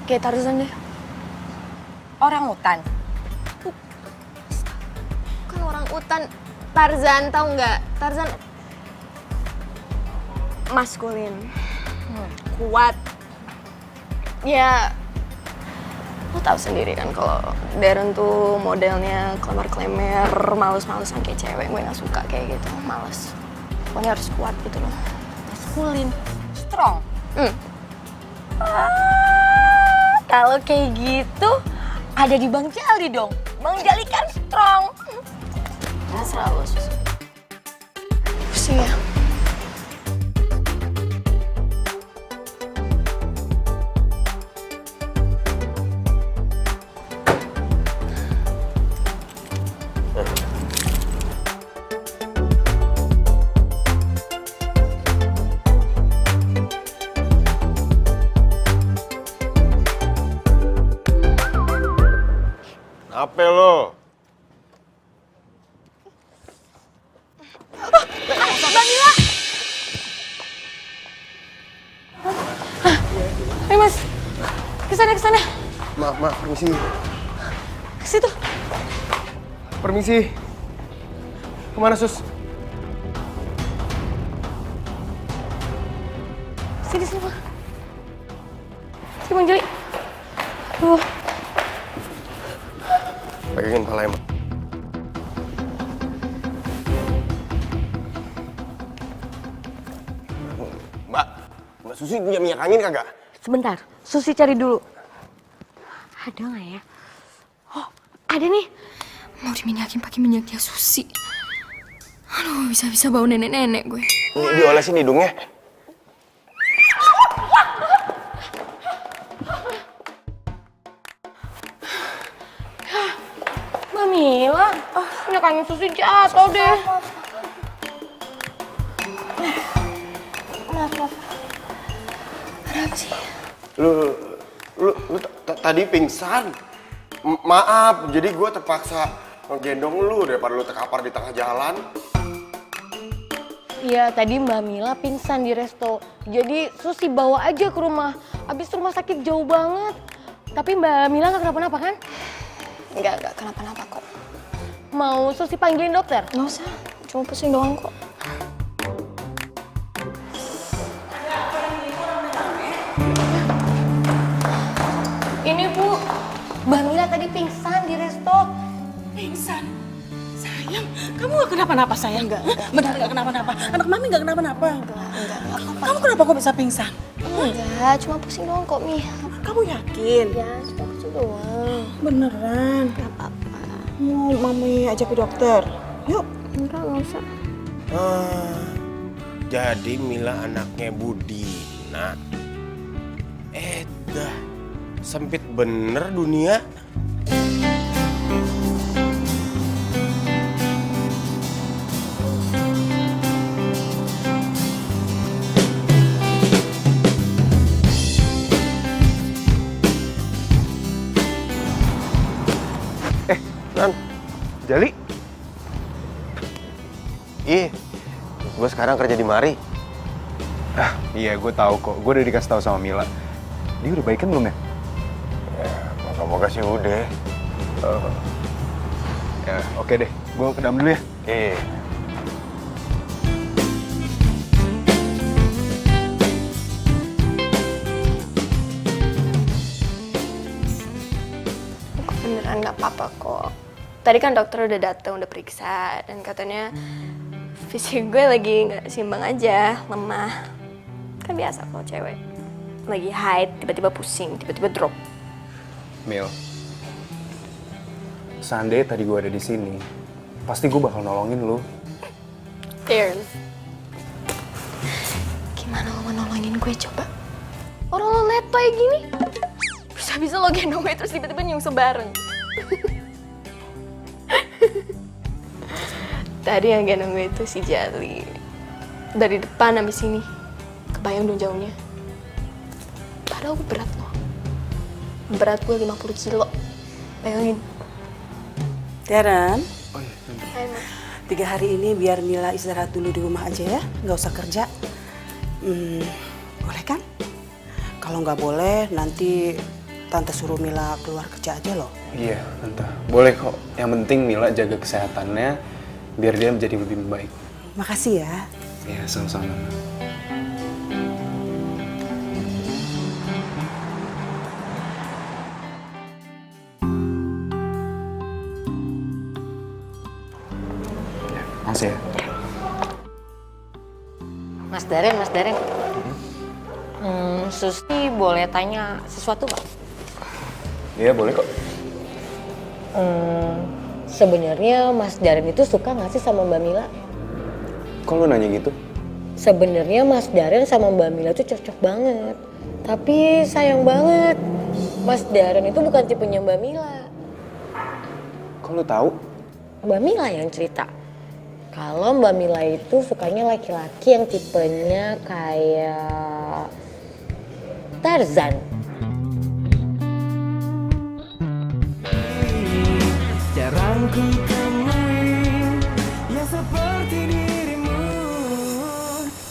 Kayak Tarzan deh. Orang hutan. Bukan orang utan. Tarzan, tau nggak? Tarzan maskulin. Kuat. Ya, lo tau sendiri kan kalau Darren tuh modelnya klemer-klemer, males-malesan kayak cewek. Gue gak suka kayak gitu, males. Pokoknya harus kuat gitu loh. Maskulin. Strong. Kalau kayak gitu, ada di Bang Jali dong. Bang Jali kan strong. Terserah lo, Sus. Pusing ya. Apa lo? Bang Mila! Ayo mas, kesana. Maaf, permisi. Ke situ. Permisi. Kemana, Sus? Sini, Bang. Sini, Bang Jali. Aduh. Pegangin kepala emang. Mbak Susi punya minyak angin kagak? Sebentar, Susi cari dulu. Ada nggak ya? Oh, ada nih. Mau diminyakin pakai minyaknya Susi. Aduh, bisa-bisa bau nenek-nenek gue. Diolesin hidungnya. Mbak Mila, minyak angin Susi jatuh deh. Maaf. Ada apa sih? Lu tadi pingsan. Maaf, jadi gue terpaksa ngegendong lu daripada lu terkapar di tengah jalan. Iya, tadi Mbak Mila pingsan di resto. Jadi Susi bawa aja ke rumah. Abis rumah sakit jauh banget. Tapi Mbak Mila nggak kenapa-napa kan? Enggak kenapa-napa kok. Mau Susi panggilin dokter? Nggak usah, cuma pusing doang kok. Ini Bu, Mbak Mila tadi pingsan di resto. Pingsan? Sayang, kamu gak kenapa-napa sayang? Enggak. Benar gak kenapa-napa? Anak mami gak kenapa-napa? Enggak apa-apa. Kamu kenapa kok bisa pingsan? Enggak, cuma pusing doang kok, Mi. Kamu yakin? Ya, cuma pusing doang. Beneran? Gak apa-apa. Mau mami ajak ke dokter? Yuk. Enggak usah. Jadi Mila anaknya Budi. Nah, dah sempit bener dunia. Nan, Jali? ih, gue sekarang kerja di mari. Iya, gue tahu kok. Gue udah dikasih tahu sama Mila. Dia udah baikan belum ya? Moga-moga sih udah. Ya, oke deh. Gue ke dalam dulu ya. Iya. apa-apa kok. Tadi kan dokter udah datang, udah periksa, dan katanya fisik gue lagi nggak seimbang aja, lemah. Kan biasa kalau cewek. Lagi haid, tiba-tiba pusing, tiba-tiba drop. Mil, seandainya tadi gue ada di sini, pasti gue bakal nolongin lu. Tears. Gimana lo mau nolongin gue coba? Orang lo letoy gini. Bisa-bisa lo gendong gue terus tiba-tiba nyungsep bareng. Tadi yang gendong gue itu si Jali. Dari depan habis sini. Kebayang dong jauhnya. Padahal gue berat loh. Berat gue 50 kilo. Bayangin. Darren, Hai, Ma. 3 hari ini biar Mila istirahat dulu di rumah aja ya, nggak usah kerja. Boleh kan? Kalau nggak boleh, nanti Tante suruh Mila keluar kerja aja loh. Iya, Tante. Boleh kok. Yang penting Mila jaga kesehatannya, biar dia menjadi lebih baik. Makasih ya. Iya, sama-sama. Makasih ya. Mas Darren. Susi boleh tanya sesuatu nggak? Iya, boleh kok. Sebenarnya Mas Darren itu suka nggak sih sama Mbak Mila? Kok lu nanya gitu? Sebenarnya Mas Darren sama Mbak Mila tuh cocok banget. Tapi sayang banget, Mas Darren itu bukan tipenya Mbak Mila. Kok lu tahu? Mbak Mila yang cerita. Kalau Mbak Mila itu sukanya laki-laki yang tipenya kayak Tarzan. Jarang ku temui yang seperti dirimu.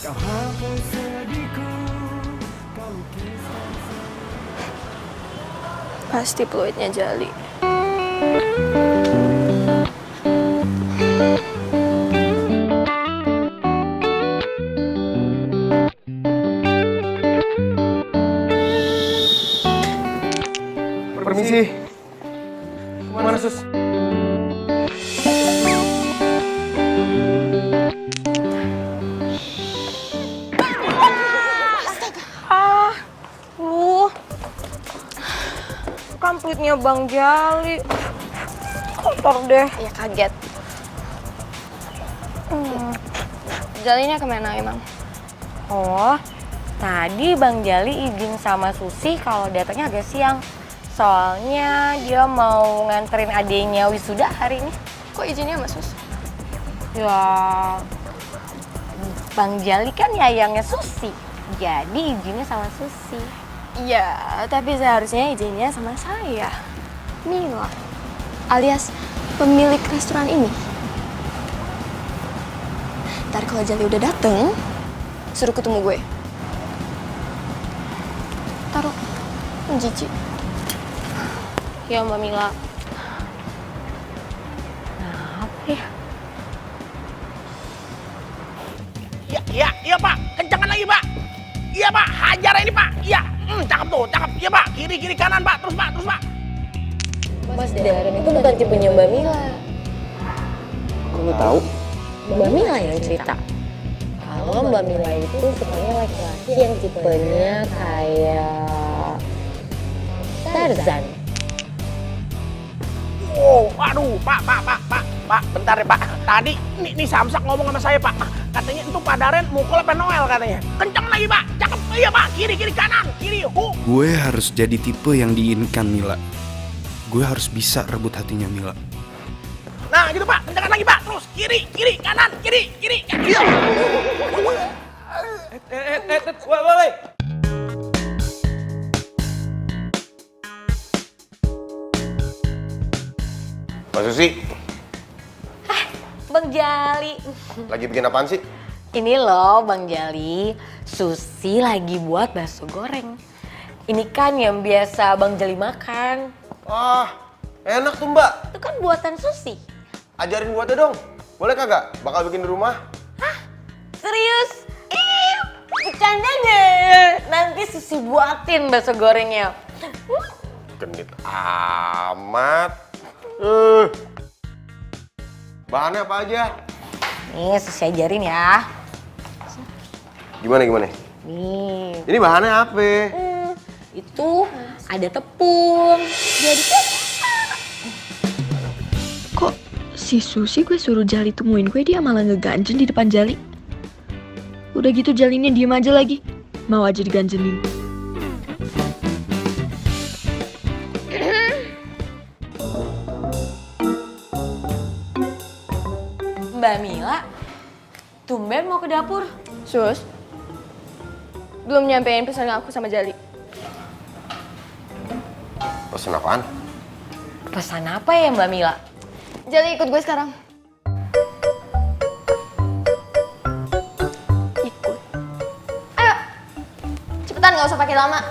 Kau hapus sedihku, kau lukiskan. Pasti peluitnya Jali. Permisi. Kemana, Sus? Kan pelitnya Bang Jali. Kotor deh. Ya kaget. Jalinya kemana emang? Oh, tadi Bang Jali izin sama Susi kalau datangnya agak siang. Soalnya dia mau nganterin adiknya wisuda hari ini. Kok izinnya sama Sus? Ya, Bang Jali kan yayangnya Susi. Jadi izinnya sama Susi. Iya, tapi seharusnya izinnya sama saya. Mila, alias pemilik restoran ini. Ntar kalau Jali udah dateng, suruh ketemu gue. Taruh, jijik. Ya Mbak Mila. Apa ya? Iya Pak, kencangan lagi Pak. Iya Pak, hajar ini Pak. Iya, cakep tuh, cakep. Iya Pak, kiri kanan Pak, terus Pak. Mas Darren itu bukan tipenya Mbak Mila. Kok lu tahu? Mbak Mila yang cerita. Kalau Mbak Mila itu sukanya laki-laki yang tipenya kayak Tarzan. Oh, aduh, Pak, bentar ya Pak. Tadi nih Samsak ngomong sama saya Pak. Katanya itu Pak Darren mukul apa Noel katanya. Kencang lagi Pak, cakep. Iya Pak, kiri kanan, kiri. Gue harus jadi tipe yang diinginkan Mila. Gue harus bisa rebut hatinya Mila. Nah gitu Pak, kencangan lagi Pak. Terus kiri kanan, kiri. Iya. Woi. Mbak Susi, Bang Jali. lagi bikin apaan sih? Ini loh Bang Jali, Susi lagi buat bakso goreng. Ini kan yang biasa Bang Jali makan. Ah, enak tuh Mbak. Itu kan buatan Susi. Ajarin buatnya dong. Boleh kagak? Bakal bikin di rumah. Serius? Bercanda deh. Nanti Susi buatin bakso gorengnya. Genit amat. Bahannya apa aja? Nih, saya ajarin ya. Gimana? Nih, Ini bahannya apa? itu ada tepung. Jadi Kok si Susi gue suruh Jali temuin gue, dia malah ngeganjen di depan Jali. Udah gitu Jalinya diem aja lagi. Mau aja diganjenin. Mbak Mila, tumben mau ke dapur. Sus, belum nyampein pesan aku sama Jali. Pesen apaan? Pesan apa ya Mbak Mila? Jali ikut gue sekarang. Ikut. Ayo, cepetan nggak usah pakai lama.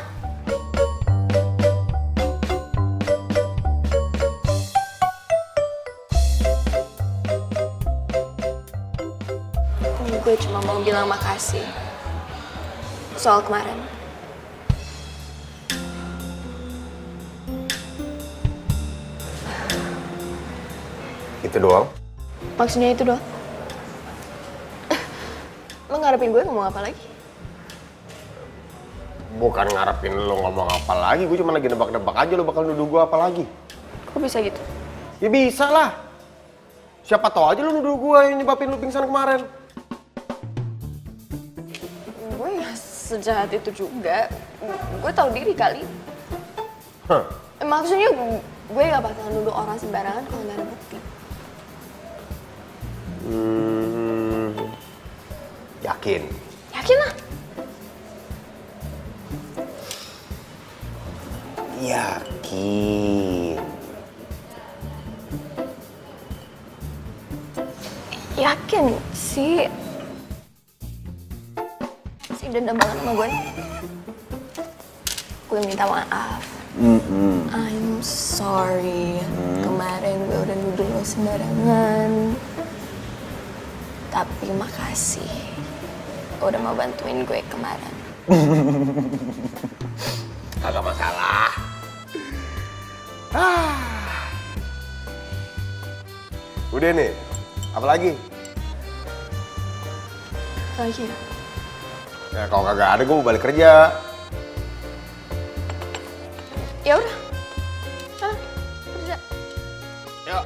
Gue cuma mau bilang makasih soal kemarin. Itu doang? Maksudnya itu doang. Lo ngarepin gue ngomong apa lagi? Bukan ngarepin lo ngomong apa lagi, gue cuma lagi nebak-nebak aja lo bakal nuduh gue apa lagi. Kok bisa gitu? Ya bisa lah. Siapa tahu aja lo nuduh gue yang nyebabin lo pingsan kemarin. Gue gak sejahat itu juga. Gue tahu diri kali. Hah. Maksudnya gue gak bakal nuduh orang sembarangan kalau gak ada bukti. Yakin? Yakin lah. Yakin. Yakin sih. Si dendam banget sama gue. Gue minta maaf. I'm sorry. Kemarin gue udah nuduh lo sembarangan. Tapi makasih. Udah mau bantuin gue kemarin. Kagak masalah. Udah nih, apa lagi? Lagi ya? Ya kalau kagak ada gue mau balik kerja. Ya udah. Sana, kerja. Yuk.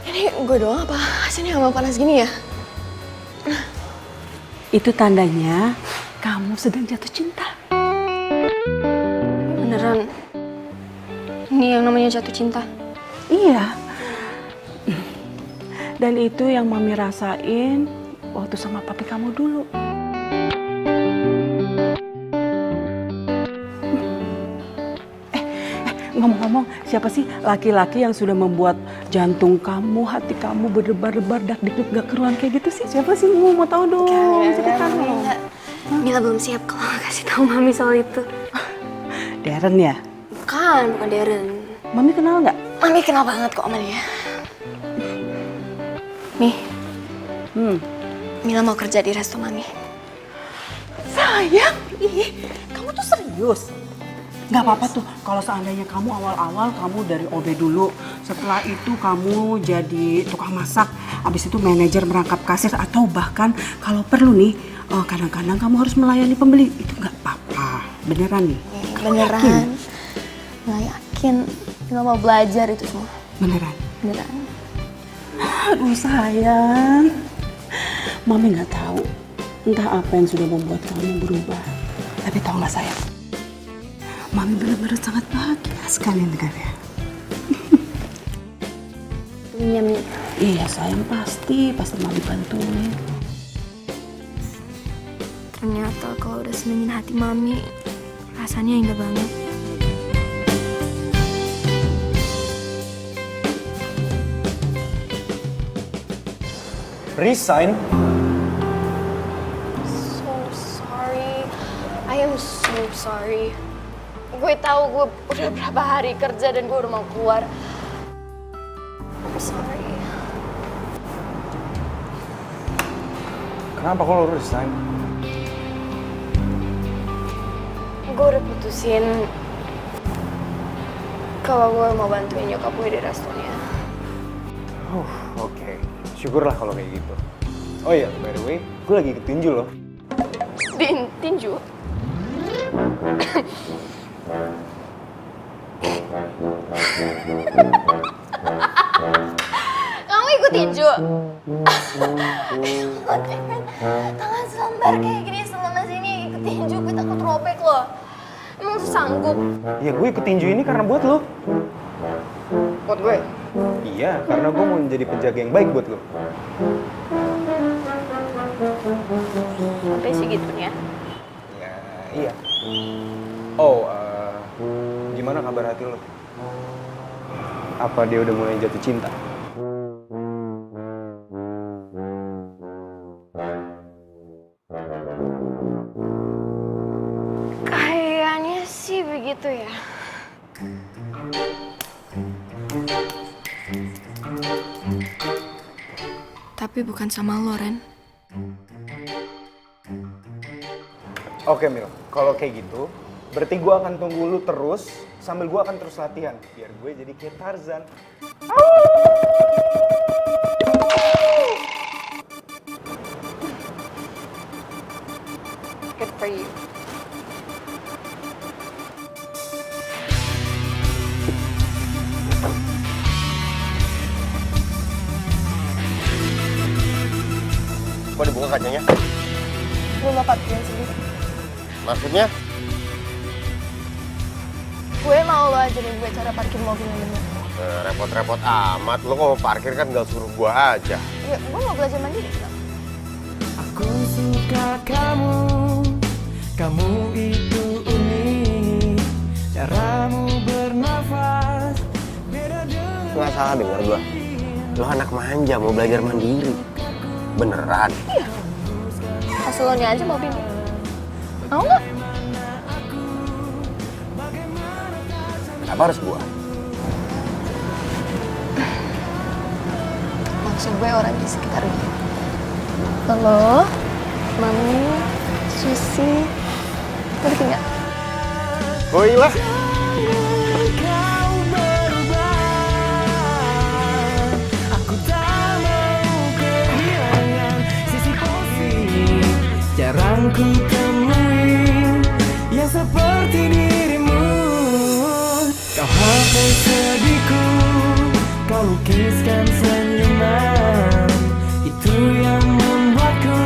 Ini gue doang apa? Sini sama panas gini ya? Itu tandanya kamu sedang jatuh cinta. Beneran. Ini yang namanya jatuh cinta. Iya. Dan itu yang Mami rasain waktu sama papi kamu dulu. Ngomong-ngomong, siapa sih laki-laki yang sudah membuat jantung kamu, hati kamu berdebar-debar, dak-dikduk gak keruan kayak gitu sih? Siapa sih? Mau tahu dong. Cepetan dong. Mila belum siap kalau kasih tahu Mami soal itu. Darren ya? Bukan Darren. Mami kenal nggak? Mami kenal banget kok sama dia. Nih, Mila mau kerja di resto Mami. Sayang, kamu tuh serius? Gak apa-apa tuh kalau seandainya kamu awal-awal kamu dari OB dulu. Setelah itu kamu jadi tukang masak. Abis itu manajer merangkap kasir atau bahkan kalau perlu nih kadang-kadang kamu harus melayani pembeli. Itu gak apa-apa. Beneran nih? Beneran. Yakin? Nggak yakin. Mila mau belajar itu semua. Beneran? Beneran. Aduh sayang. Mami gak tahu entah apa yang sudah membuat kamu berubah. Tapi tahu gak sayang? Mami benar-benar sangat bahagia sekali dengarnya. Iya, Mi. Iya sayang, pasti Mami bantuin. Ternyata kalau udah senengin hati Mami, rasanya indah banget. Resign? So sorry. I am so sorry. Gue tahu gue udah berapa hari kerja dan gue udah mau keluar. I'm sorry. Kenapa kok lo resign? Gue udah putusin kalau gue mau bantuin nyokap gue di restonya. Oke. Syukurlah kalau kayak gitu. Oh iya, by the way, gue lagi ketinju loh. Tinju? Kamu ikut tinju? Tangan selembar kayak gini selama sini ikut tinju, gue takut robek loh. Emang lu sanggup? Ya gue ikut tinju ini karena buat lo. Buat gue? Iya, karena gue mau menjadi penjaga yang baik buat lo. Sampai segitunya? Ya, iya. Oh, gimana kabar hati lo? Apa dia udah mulai jatuh cinta? Kayaknya sih begitu ya. Tapi bukan sama lo, Ren. Oke, Mil. Kalau kayak gitu, berarti gue akan tunggu lu terus, sambil gue akan terus latihan. Biar gue jadi kayak Tarzan. Good for you. Kok dibuka kacanya? Lu mau parkirin sendiri. Maksudnya? Gue mau lo ajarin gue cara parkir mobil yang bener. Repot-repot amat. Lo kok mau parkir kan tinggal suruh gua aja. Ya, gue mau belajar mandiri. Kenapa? Aku suka kamu, kamu itu unik, caramu bernafas beda dengan. Nggak salah denger gua. Lo anak manja mau belajar mandiri. Beneran? Iya. Asal lo nih aja mobilnya. Mau nggak? Kenapa harus gua? Maksud gue orang di sekitar gue. Lo, Mami, Susi, ngerti nggak? Boy lah. Kau berubah, aku tak mau kehilangan sisi positif. Jarang ku temui yang seperti dirimu. Kau hapus sedihku, kau lukiskan senyuman. Itu yang membuatku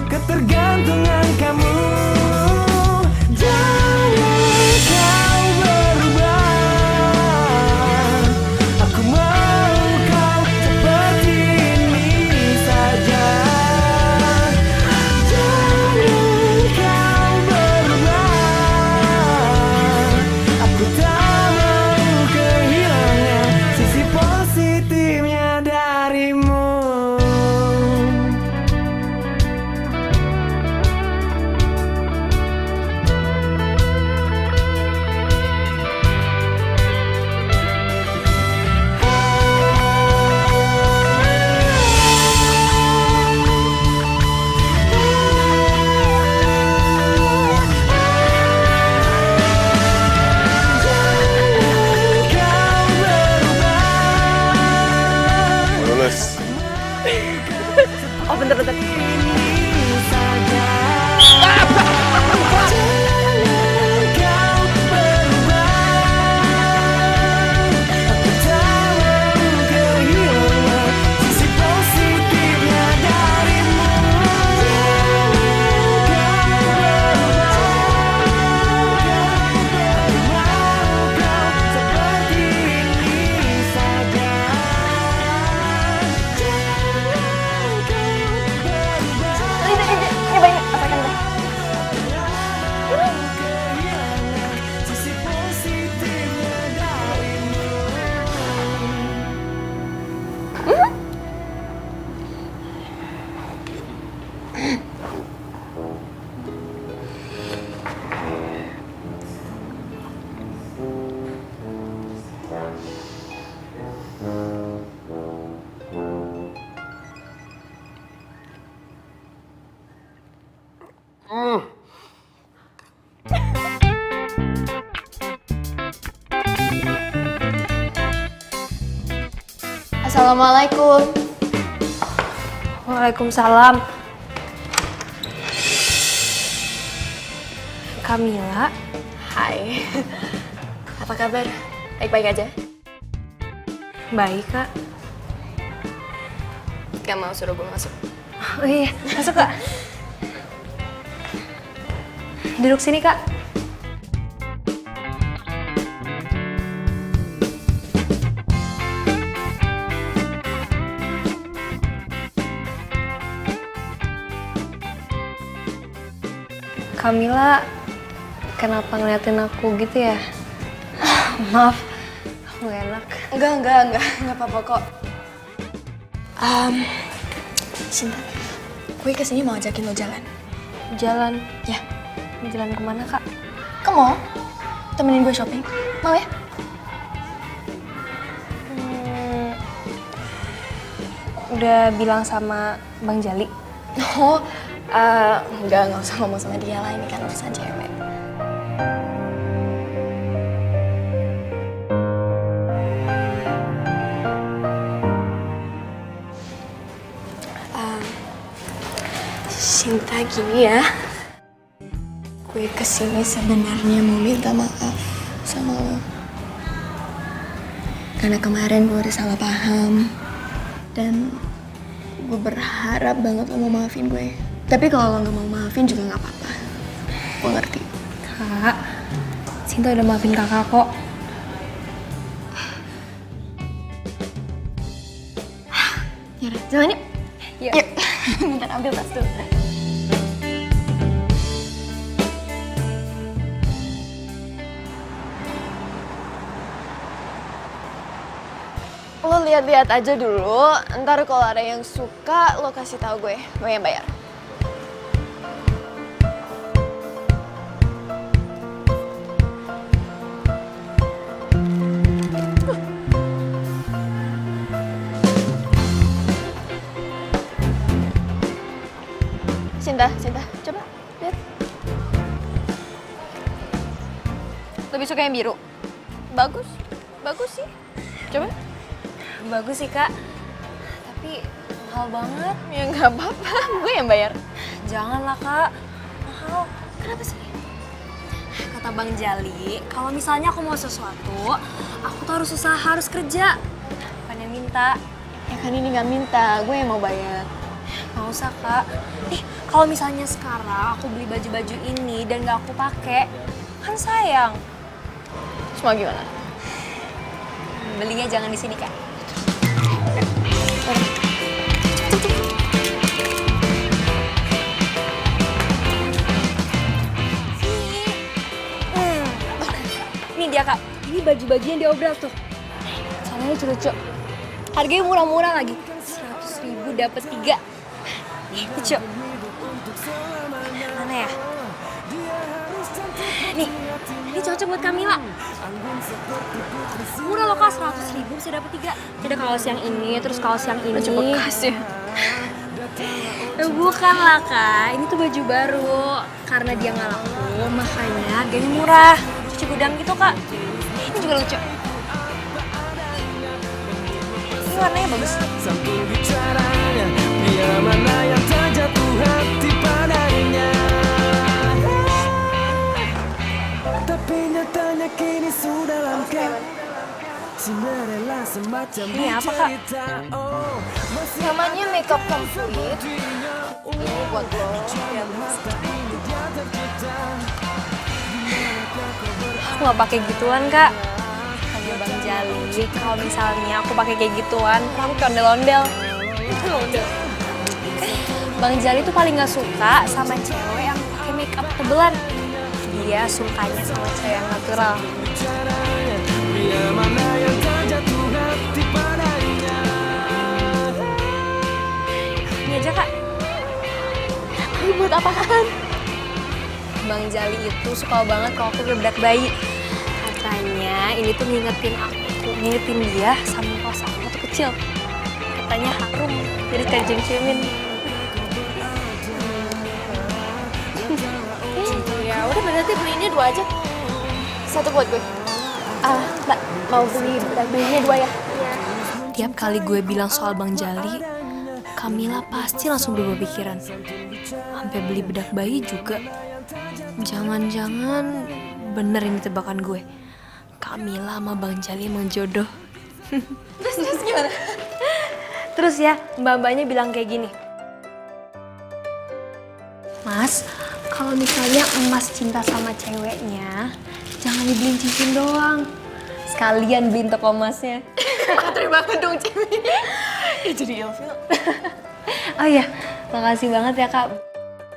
ketergantungan kamu. Jangan kau berubah, aku mau kau seperti ini saja. Jangan kau berubah, aku tak mau kehilangan sisi positifnya Assalamualaikum. Waalaikumsalam. Kamila, Hai. Apa kabar? Baik-baik aja? baik Kak. Gak mau suruh gue masuk. Oh iya, masuk Kak. Duduk sini Kak. Kamila, kenapa ngeliatin aku gitu ya? Maaf, aku gak enak. Enggak apa-apa kok. Cinta, gue kesini mau ajakin lo jalan. Jalan? Ya, Mau jalan kemana Kak? ke mall. Temenin gue shopping. Mau ya? Udah bilang sama Bang Jali? Oh, enggak usah ngomong sama dia lah, ini kan urusan cewek. Cinta gini ya, gue kesini sebenarnya mau minta maaf sama lo. Karena kemarin gue udah salah paham. Dan gue berharap banget lo mau maafin gue. Tapi kalau lo gak mau maafin juga gak apa-apa. Gue ngerti. Kak, Cinta udah maafin kakak kok. Yaudah, jalan yuk. Yuk. Yuk. Bentar, ambil tas dulu. Lo lihat-lihat aja dulu, ntar kalau ada yang suka lo kasih tahu gue yang bayar. Cinta, coba lihat. Lebih suka yang biru? Bagus sih. Coba. Bagus sih Kak, tapi mahal banget. Ya nggak apa-apa, gue yang bayar. Janganlah Kak, mahal. Kenapa sih? Kata Bang Jali, kalau misalnya aku mau sesuatu, aku tuh harus usaha, harus kerja. Bukan yang minta. Ya kan ini nggak minta, gue yang mau bayar. Nggak usah Kak. Kalau misalnya sekarang aku beli baju-baju ini dan nggak aku pakai, kan sayang. Terus mau gimana? Belinya jangan di sini Kak. Ini dia Kak, ini baju-bajunya di obral tuh. Caranya lucu-lucu. Harganya murah-murah lagi. 100.000 dapat 3. Lucu. Mana ya? Nih, ini cocok buat Kamila. Murah loh Kak, 100.000 bisa dapat 3. Ada kaos yang ini, terus kaos yang ini. Baju bekas ya? Bukan lah Kak, ini tuh baju baru. Karena dia nggak laku, makanya harganya murah. Cuci gudang gitu Kak. Ini juga lucu. Ini warnanya bagus. Sambil bicaranya, dia mana yang terjatuh hati padanya. Tapi nyatanya kini sudah langka. Cinderella semacam Ini apa Kak? cerita. Oh, masih Namanya makeup complete. Ini buat lo. Aku nggak pakai gituan Kak. Kata Bang Jali, kalau misalnya aku pakai kayak gituan, aku kayak ondel-ondel. Ondel. Bang Jali tuh paling nggak suka sama cewek yang pakai makeup tebelan. Dia sukanya sama cewek yang natural. dia mana yang terjatuh hati padanya. Ini aja Kak. Ini buat apaan? Bang Jali itu suka banget kalau aku bedak bayi. Katanya ini tuh ngingetin dia sama pas aku waktu kecil. Katanya harum, jadi kejeng-cemin. Ya udah berarti belinya 2 aja. 1 buat gue. Mbak, mau beli bedak bayinya 2 ya? Iya. Tiap kali gue bilang soal Bang Jali, Kamila pasti langsung berubah pikiran. Sampai beli bedak bayi juga. Jangan-jangan bener ini tebakan gue. Kamila sama Bang Jali emang jodoh. Terus gimana? Terus ya, mbak-mbaknya bilang kayak gini. Mas, kalau misalnya emas cinta sama ceweknya, jangan dibeliin cincin doang. Sekalian beliin toko emasnya. Terima kasih dong ceweknya. Ya jadi ilfil. Oh iya, makasih banget ya Kak.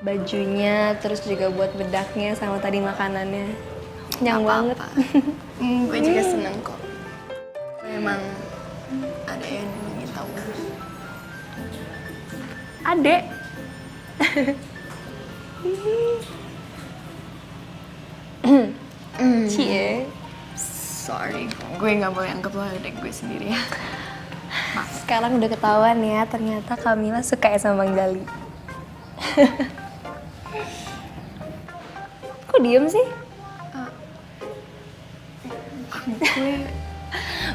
Bajunya, terus juga buat bedaknya sama tadi makanannya. Kenyang banget. Gue juga seneng kok. Memang ada yang ingin tahu. Adek. Cie. Sorry, gue nggak boleh anggap lo adik gue sendiri ya. Sekarang udah ketahuan ya, ternyata Kamila suka ya sama Bang Jali. Kok diem sih?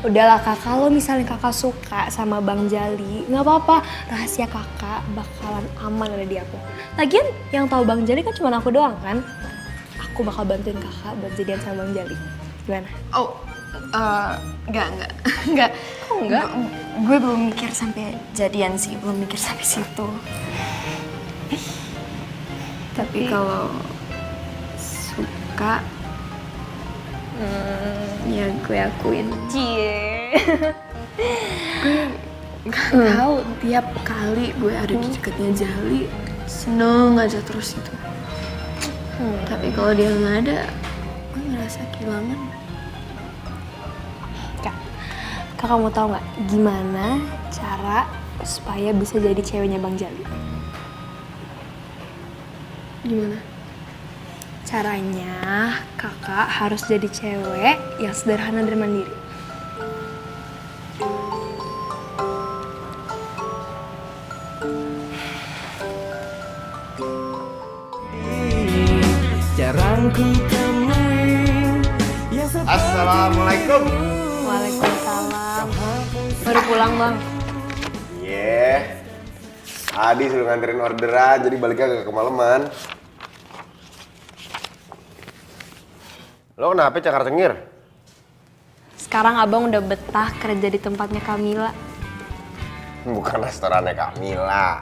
Udahlah kak, kalau misalnya kakak suka sama Bang Jali, nggak apa-apa, rahasia kakak bakalan aman ada di aku. Lagian yang tahu Bang Jali kan cuma aku doang kan? Aku bakal bantuin kakak buat jadian sama Bang Jali. Gimana? Oh, enggak. Kok enggak? Gue belum mikir sampai jadian sih, belum mikir sampai situ. Tapi kalau suka, ya gue akuin. Cie. Gue gak tahu tiap kali gue ada di dekatnya Jali, seneng aja terus itu. Tapi kalau dia nggak ada, gue ngerasa kehilangan. Kakak mau tahu nggak gimana cara supaya bisa jadi ceweknya Bang Jali? Gimana? Caranya kakak harus jadi cewek yang sederhana dan mandiri. jarang ku temui yang Assalamualaikum. Waalaikumsalam. Baru pulang Bang. Adi suruh nganterin orderan, jadi baliknya agak kemalaman. Lo kenapa cakar-cengir? Sekarang abang udah betah kerja di tempatnya Kamila. Bukan restorannya Kamila,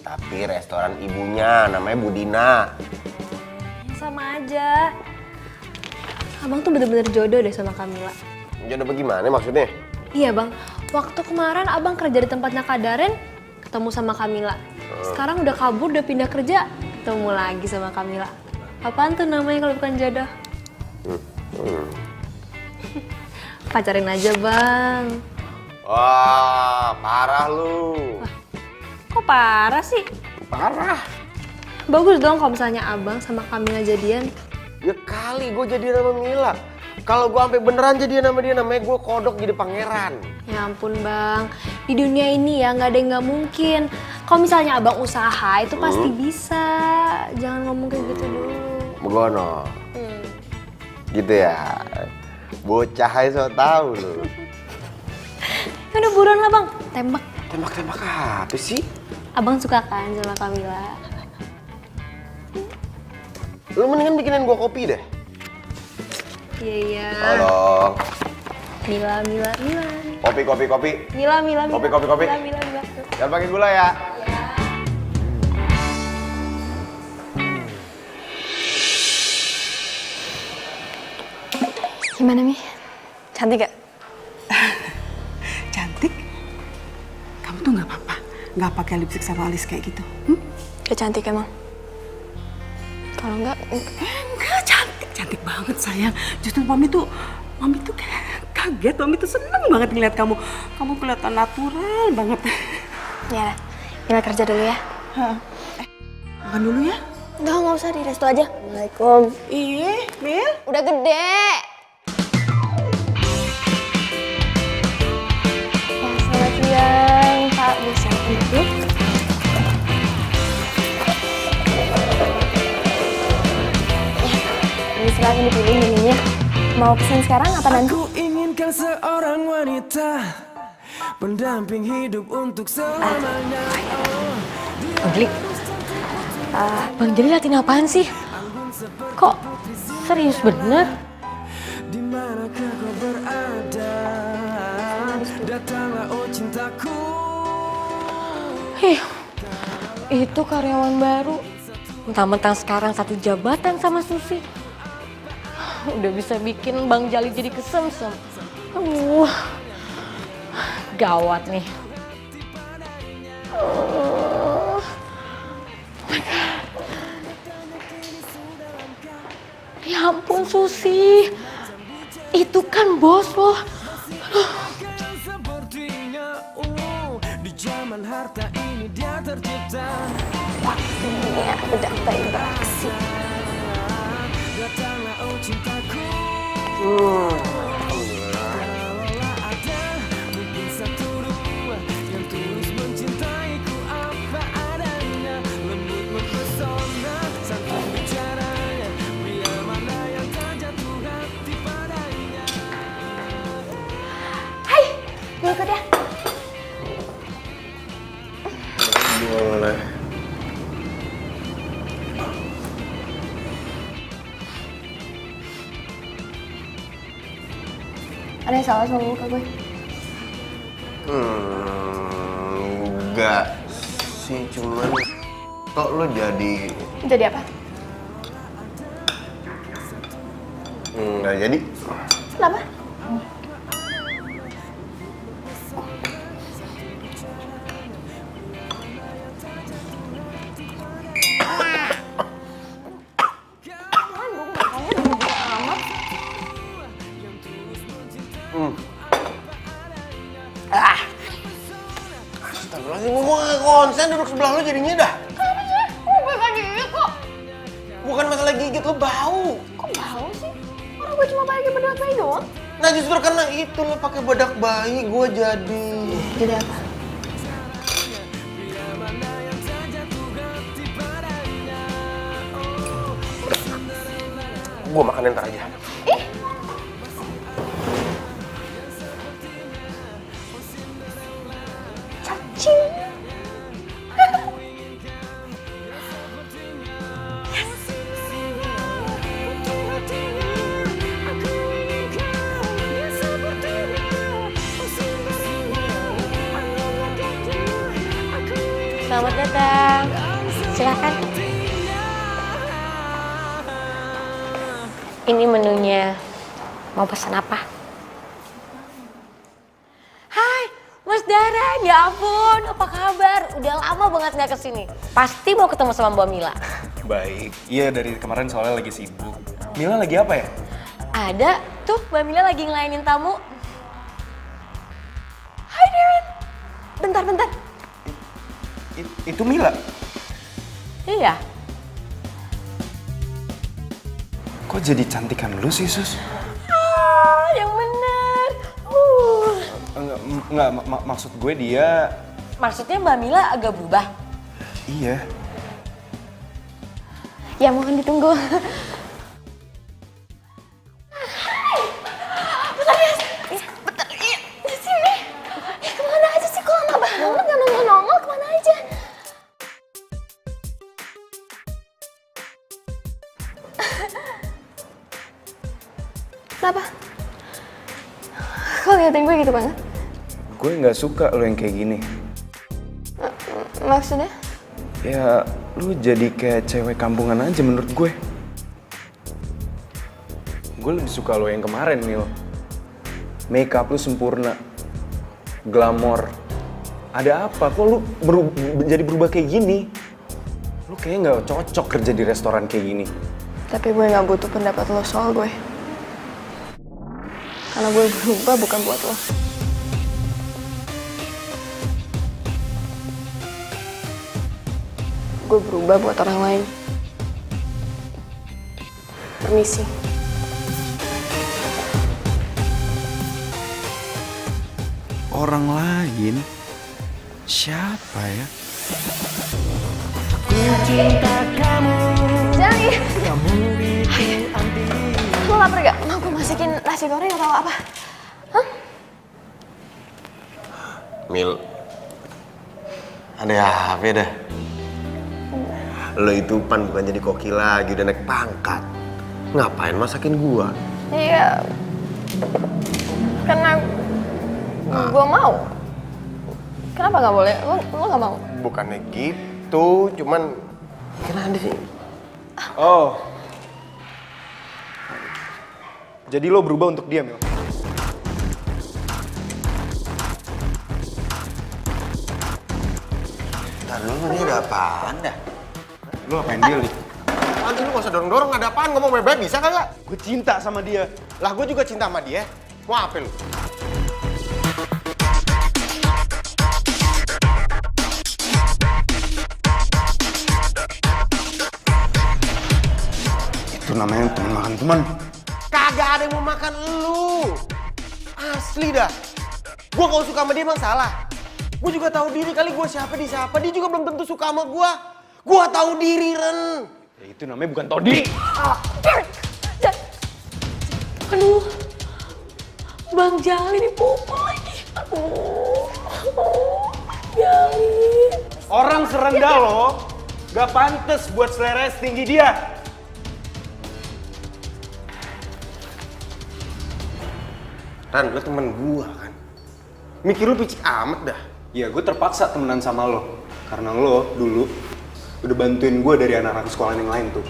tapi restoran ibunya, namanya Budina. Sama aja. Abang tuh bener-bener jodoh deh sama Kamila. Jodoh bagaimana maksudnya? Iya bang, waktu kemarin abang kerja di tempatnya Kak Daren, ketemu sama Kamila. Sekarang udah kabur, udah pindah kerja, ketemu lagi sama Kamila. Apaan tuh namanya kalau bukan jodoh? Pacarin aja bang. Wah, parah lu. Kok parah sih? Parah. Bagus dong kalau misalnya abang sama Kamila jadian. Ya kali gue jadian sama Mila. Kalau gue sampai beneran jadian sama dia, namanya gue kodok jadi pangeran. Ya ampun bang, di dunia ini ya nggak ada yang nggak mungkin. Kalau misalnya abang usaha itu pasti bisa. Jangan ngomong kayak gitu dulu. Begono. Gitu ya. Bocah aja so tau lu. Udah buruan lah bang, tembak. Tembak-tembak apa sih? Abang suka kan sama Kamila? Lu mendingan bikinin gue kopi deh. Iya. Tolong. Mila. Kopi. Mila. Kopi. Mila. Jangan pakai gula ya. Gimana Mi? Cantik gak? Cantik? Kamu tuh nggak apa-apa, nggak pakai lipstik sama alis kayak gitu. Gak cantik emang? Kalau enggak, Enggak, cantik banget sayang. Justru mami tuh kayak kaget, mami tuh seneng banget ngeliat kamu. Kamu kelihatan natural banget. ya Mila kerja dulu ya. Makan dulu ya. Nggak usah di resto aja. Assalamualaikum. Iya, Mil. Udah gede. Selamat siang, Pak. Bisa duduk. Ini silahkan dipilih menunya. Mau pesan sekarang apa nanti? Aku inginkan seorang wanita pendamping hidup untuk selamanya. Bang Jali, Bang Jali latihan apaan sih? Kok serius bener? Di manakah kau berada? Datanglah oh cintaku. Itu karyawan baru. Mentang-mentang sekarang satu jabatan sama Susi. Udah bisa bikin Bang Jali jadi kesemsem. Gawat nih. Ya ampun Susi. Itu kan bos loh. Sepertinya di zaman harta ini dia tercipta. Waktunya udah beraksi. Datanglah oh cintaku. Mungkin satu dua yang tulus mencintaiku apa adanya. Lembut mempesona santun bicaranya. Biar mana yang tak jatuh hati padanya. Hai, gue ikut ya. Boleh. Ada yang salah sama muka gue? Enggak sih, cuman kok lo jadi... Jadi apa? Nggak jadi. Kenapa? Astagfirullahaladzim, gue gak konsen duduk sebelah lo jadinya dah. Kenapa sih? Gue bukan gigit kok. Bukan masalah gigit, lo bau. Kok bau sih? Orang gue cuma pakai bedak bayi doang. Nah justru karena itu lo pakai bedak bayi, gue jadi... Jadi apa? Gue makan ntar aja. Ih! Cacing! Selamat datang. Silakan. Ini menunya. Mau pesan apa? Hai, Mas Dara. Ya ampun, apa kabar? Udah lama banget nggak kesini. Pasti mau ketemu sama Mbak Mila. Baik. Iya, dari kemarin soalnya lagi sibuk. Mila lagi apa ya? Ada, tuh Mbak Mila lagi ngelayanin tamu. Hai Darren. Bentar. Itu Mila? Iya. Kok jadi cantikan lu sih, Sus? Yang bener. Enggak, maksud gue dia... Maksudnya Mbak Mila agak berubah? Iya. Ya mohon ditunggu. Bentar ya. Bentar, iya. Di sini. Kemana aja sih? Kok lama banget gak nongol-nongol? Kemana aja? Kenapa? Kok liatin gue gitu banget? Gue nggak suka lo yang kayak gini. Maksudnya? Ya, lu jadi kayak cewek kampungan aja menurut gue. Gue lebih suka lo yang kemarin, Mil. Makeup lu sempurna. Glamor. Ada apa? Kok lu jadi berubah kayak gini? Lu kayaknya nggak cocok kerja di restoran kayak gini. Tapi gue gak butuh pendapat lo soal gue. Karena gue berubah bukan buat lo. Gue berubah buat orang lain. Permisi. Orang lain? Siapa ya? Jali! Lo lapar gak? Mau gue masukin nasi goreng atau apa? Hah? Mil, ada apa dah? Lo itu pan bukan jadi koki lagi, udah naik pangkat. Ngapain masakin gua? Iya, karena gue mau. Kenapa nggak boleh? Lo nggak mau? Bukannya gitu, cuman kenapa sih? Oh. Jadi lo berubah untuk dia, Mil? Ntar dulu, ini ada apaan dah? Lo apain dia, Li? Nanti lu gak usah dorong-dorong, ada apaan? Ngomong baik-baik bisa kagak? Gue cinta sama dia. Lah gue juga cinta sama dia. Mau apa lu? Itu namanya teman makan teman. Kagak ada yang mau makan lu. Asli dah. Gue kalau suka sama dia emang salah. Gue juga tahu diri kali gue siapa di siapa. Dia juga belum tentu suka sama gue. Gue tahu diri, Ren. Ya itu namanya bukan Todi. Aduh, Bang Jali dipukul lagi. Aduh, Jali. Orang serendah lo gak pantas buat selera setinggi dia. Ran, lu temen gue kan. Mikir lu picik amat dah. Ya gue terpaksa temenan sama lo. Karena lo dulu udah bantuin gue dari anak-anak sekolah yang lain tuh.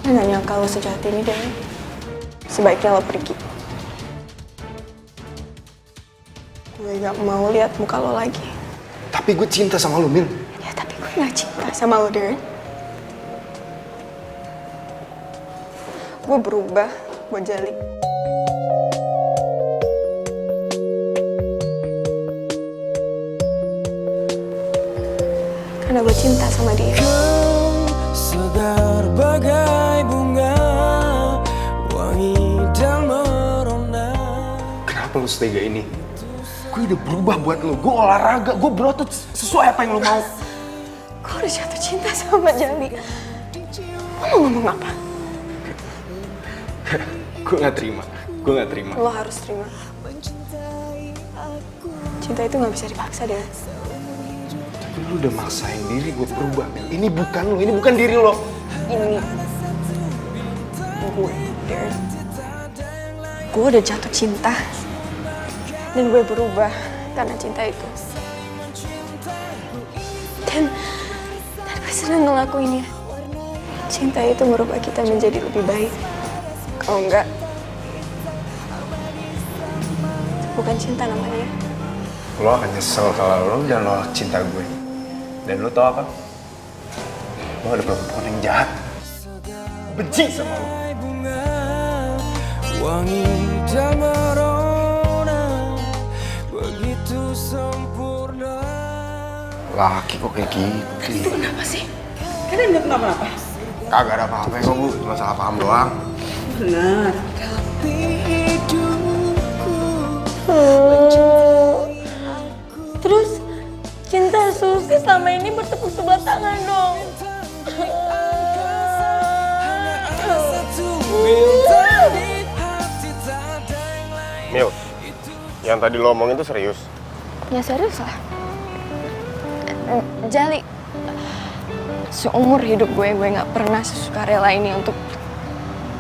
Nggak nyangka lo sejahat ini, Dan. Sebaiknya lo pergi. Gue gak mau lihat muka lo lagi. Tapi gue cinta sama lo, Mil. Ya, tapi gue gak cinta sama lo, Darren. Gue berubah buat Jali. Karena gue cinta sama dia. Segar bagai bunga, wangi dan merona. Kenapa lo setega ini? Gue udah berubah buat lo. Gue olahraga, gue berotot sesuai apa yang lo mau. Gue udah jatuh cinta sama Jali. Lo mau ngomong apa? Gue gak terima. Lo harus terima. Cinta itu gak bisa dipaksa, deh. Tapi lo udah maksain diri gue berubah, Mil. Ini bukan lo, ini bukan diri lo. Ini gue, Darren. Gue udah jatuh cinta. Dan gue berubah karena cinta itu. Dan gue senang ngelakuinnya. Cinta itu merubah kita menjadi lebih baik. Kalau enggak, bukan cinta namanya. Lo akan nyesel kalau lo jangan nolak cinta gue. Dan lo tau apa? Lo ada perempuan yang jahat. Benci sama lo. Wangi dan merona, begitu sempurna. Laki kok kayak gitu. Itu kenapa sih? Kalian nggak kenapa-napa? Kagak ada apa-apa kok, Bu. Cuma salah paham doang. Benar. Terus cinta Susi selama ini bertepuk sebelah tangan dong. Mil, yang tadi lo omongin tuh serius? Ya serius lah. Jali, seumur hidup gue gak pernah sesukarela ini untuk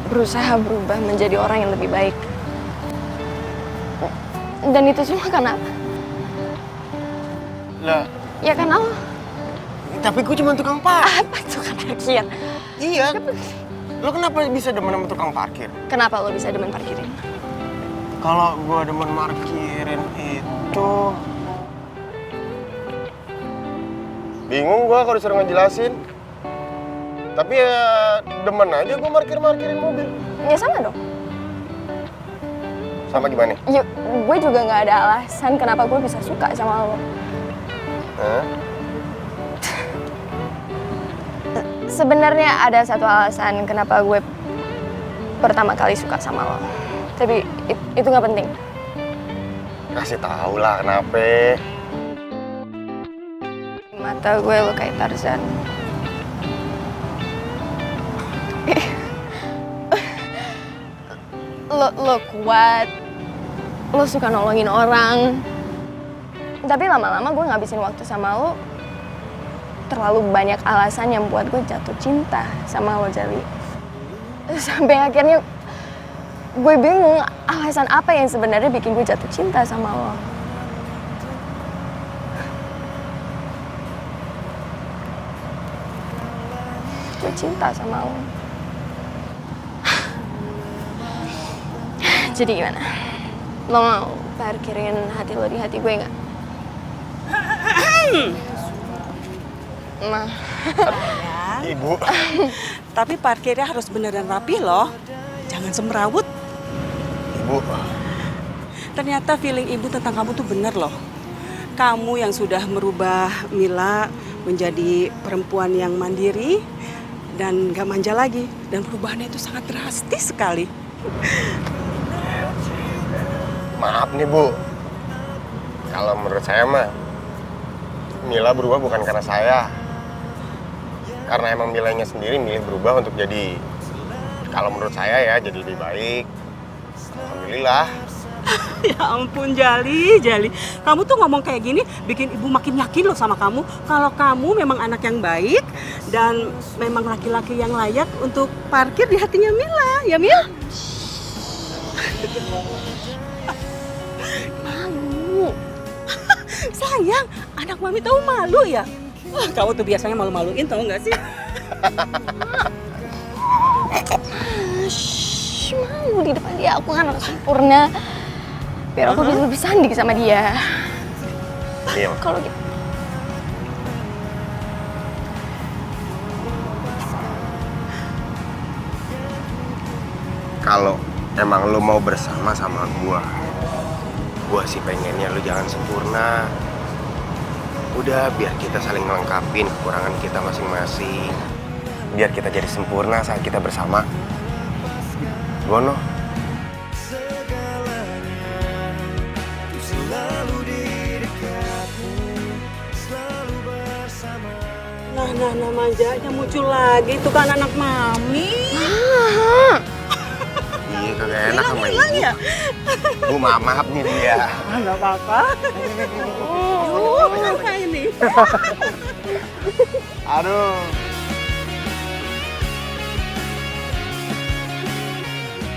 berusaha berubah menjadi orang yang lebih baik. Dan itu semua karena apa? Lah, Ya karena lo. tapi gue cuma tukang parkir. Apa tukang parkir? Iya. Lo kenapa bisa demen sama tukang parkir? Kenapa lo bisa demen parkirin? Kalau gue demen parkirin itu... Bingung gue kalau disuruh ngejelasin. Tapi ya demen aja gue parkirin mobil. Ya sama dong. Sama gimana? Ya, gue juga gak ada alasan kenapa gue bisa suka sama lo. Hah? Sebenarnya ada satu alasan kenapa gue pertama kali suka sama lo. Tapi itu gak penting. Kasih tau lah kenapa. Mata gue lo kayak Tarzan. Lo kuat, lo suka nolongin orang. Tapi lama-lama gue ngabisin waktu sama lo, terlalu banyak alasan yang buat gue jatuh cinta sama lo, Jali. Sampai akhirnya gue bingung alasan apa yang sebenarnya bikin gue jatuh cinta sama lo. Gue cinta sama lo. Jadi gimana? Lo mau parkirin hati lo di hati gue nggak? Ma. Ibu. Tapi parkirnya harus beneran rapi loh. Jangan semrawut. Ibu. Ternyata feeling ibu tentang kamu tuh bener loh. Kamu yang sudah merubah Mila menjadi perempuan yang mandiri dan gak manja lagi. Dan perubahannya itu sangat drastis sekali. Maaf nih Bu, kalau menurut saya mah Mila berubah bukan karena saya, karena emang Milanya sendiri milih berubah untuk jadi, kalau menurut saya ya, jadi lebih baik. Alhamdulillah. Ya ampun Jali. Kamu tuh ngomong kayak gini bikin ibu makin yakin loh sama kamu. Kalau kamu memang anak yang baik dan memang laki-laki yang layak untuk parkir di hatinya Mila. Ya Mil? Malu. Sayang, anak mami tahu malu ya? Wah, kamu tuh biasanya malu-maluin tahu nggak sih? Malu di depan dia, aku kan harus sempurna. Biar aku bisa lebih sanding sama dia. Iya. Kalau gitu. Kalau emang lo mau bersama sama gua sih pengennya lo jangan sempurna. Udah, biar kita saling melengkapin kekurangan kita masing-masing. Biar kita jadi sempurna saat kita bersama. Gono. Nah, manjanya muncul lagi. Itu kan anak mami. Iya, kagak enak sama ibu. Ya? Bu, maaf nih dia. Nggak apa-apa. Apa ini? Aduh.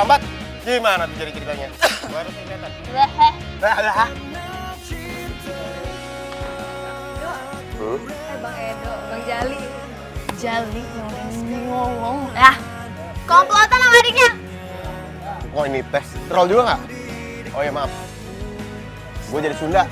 Lambat, gimana tuh jadi ceritanya? Gua harus kelihatan. Lah. Bang Edo, Bang Jali. Jali ngomong. Komplotan sama adiknya. Oh, ini tes. Troll juga nggak? Oh ya maaf. Gue jadi Sunda.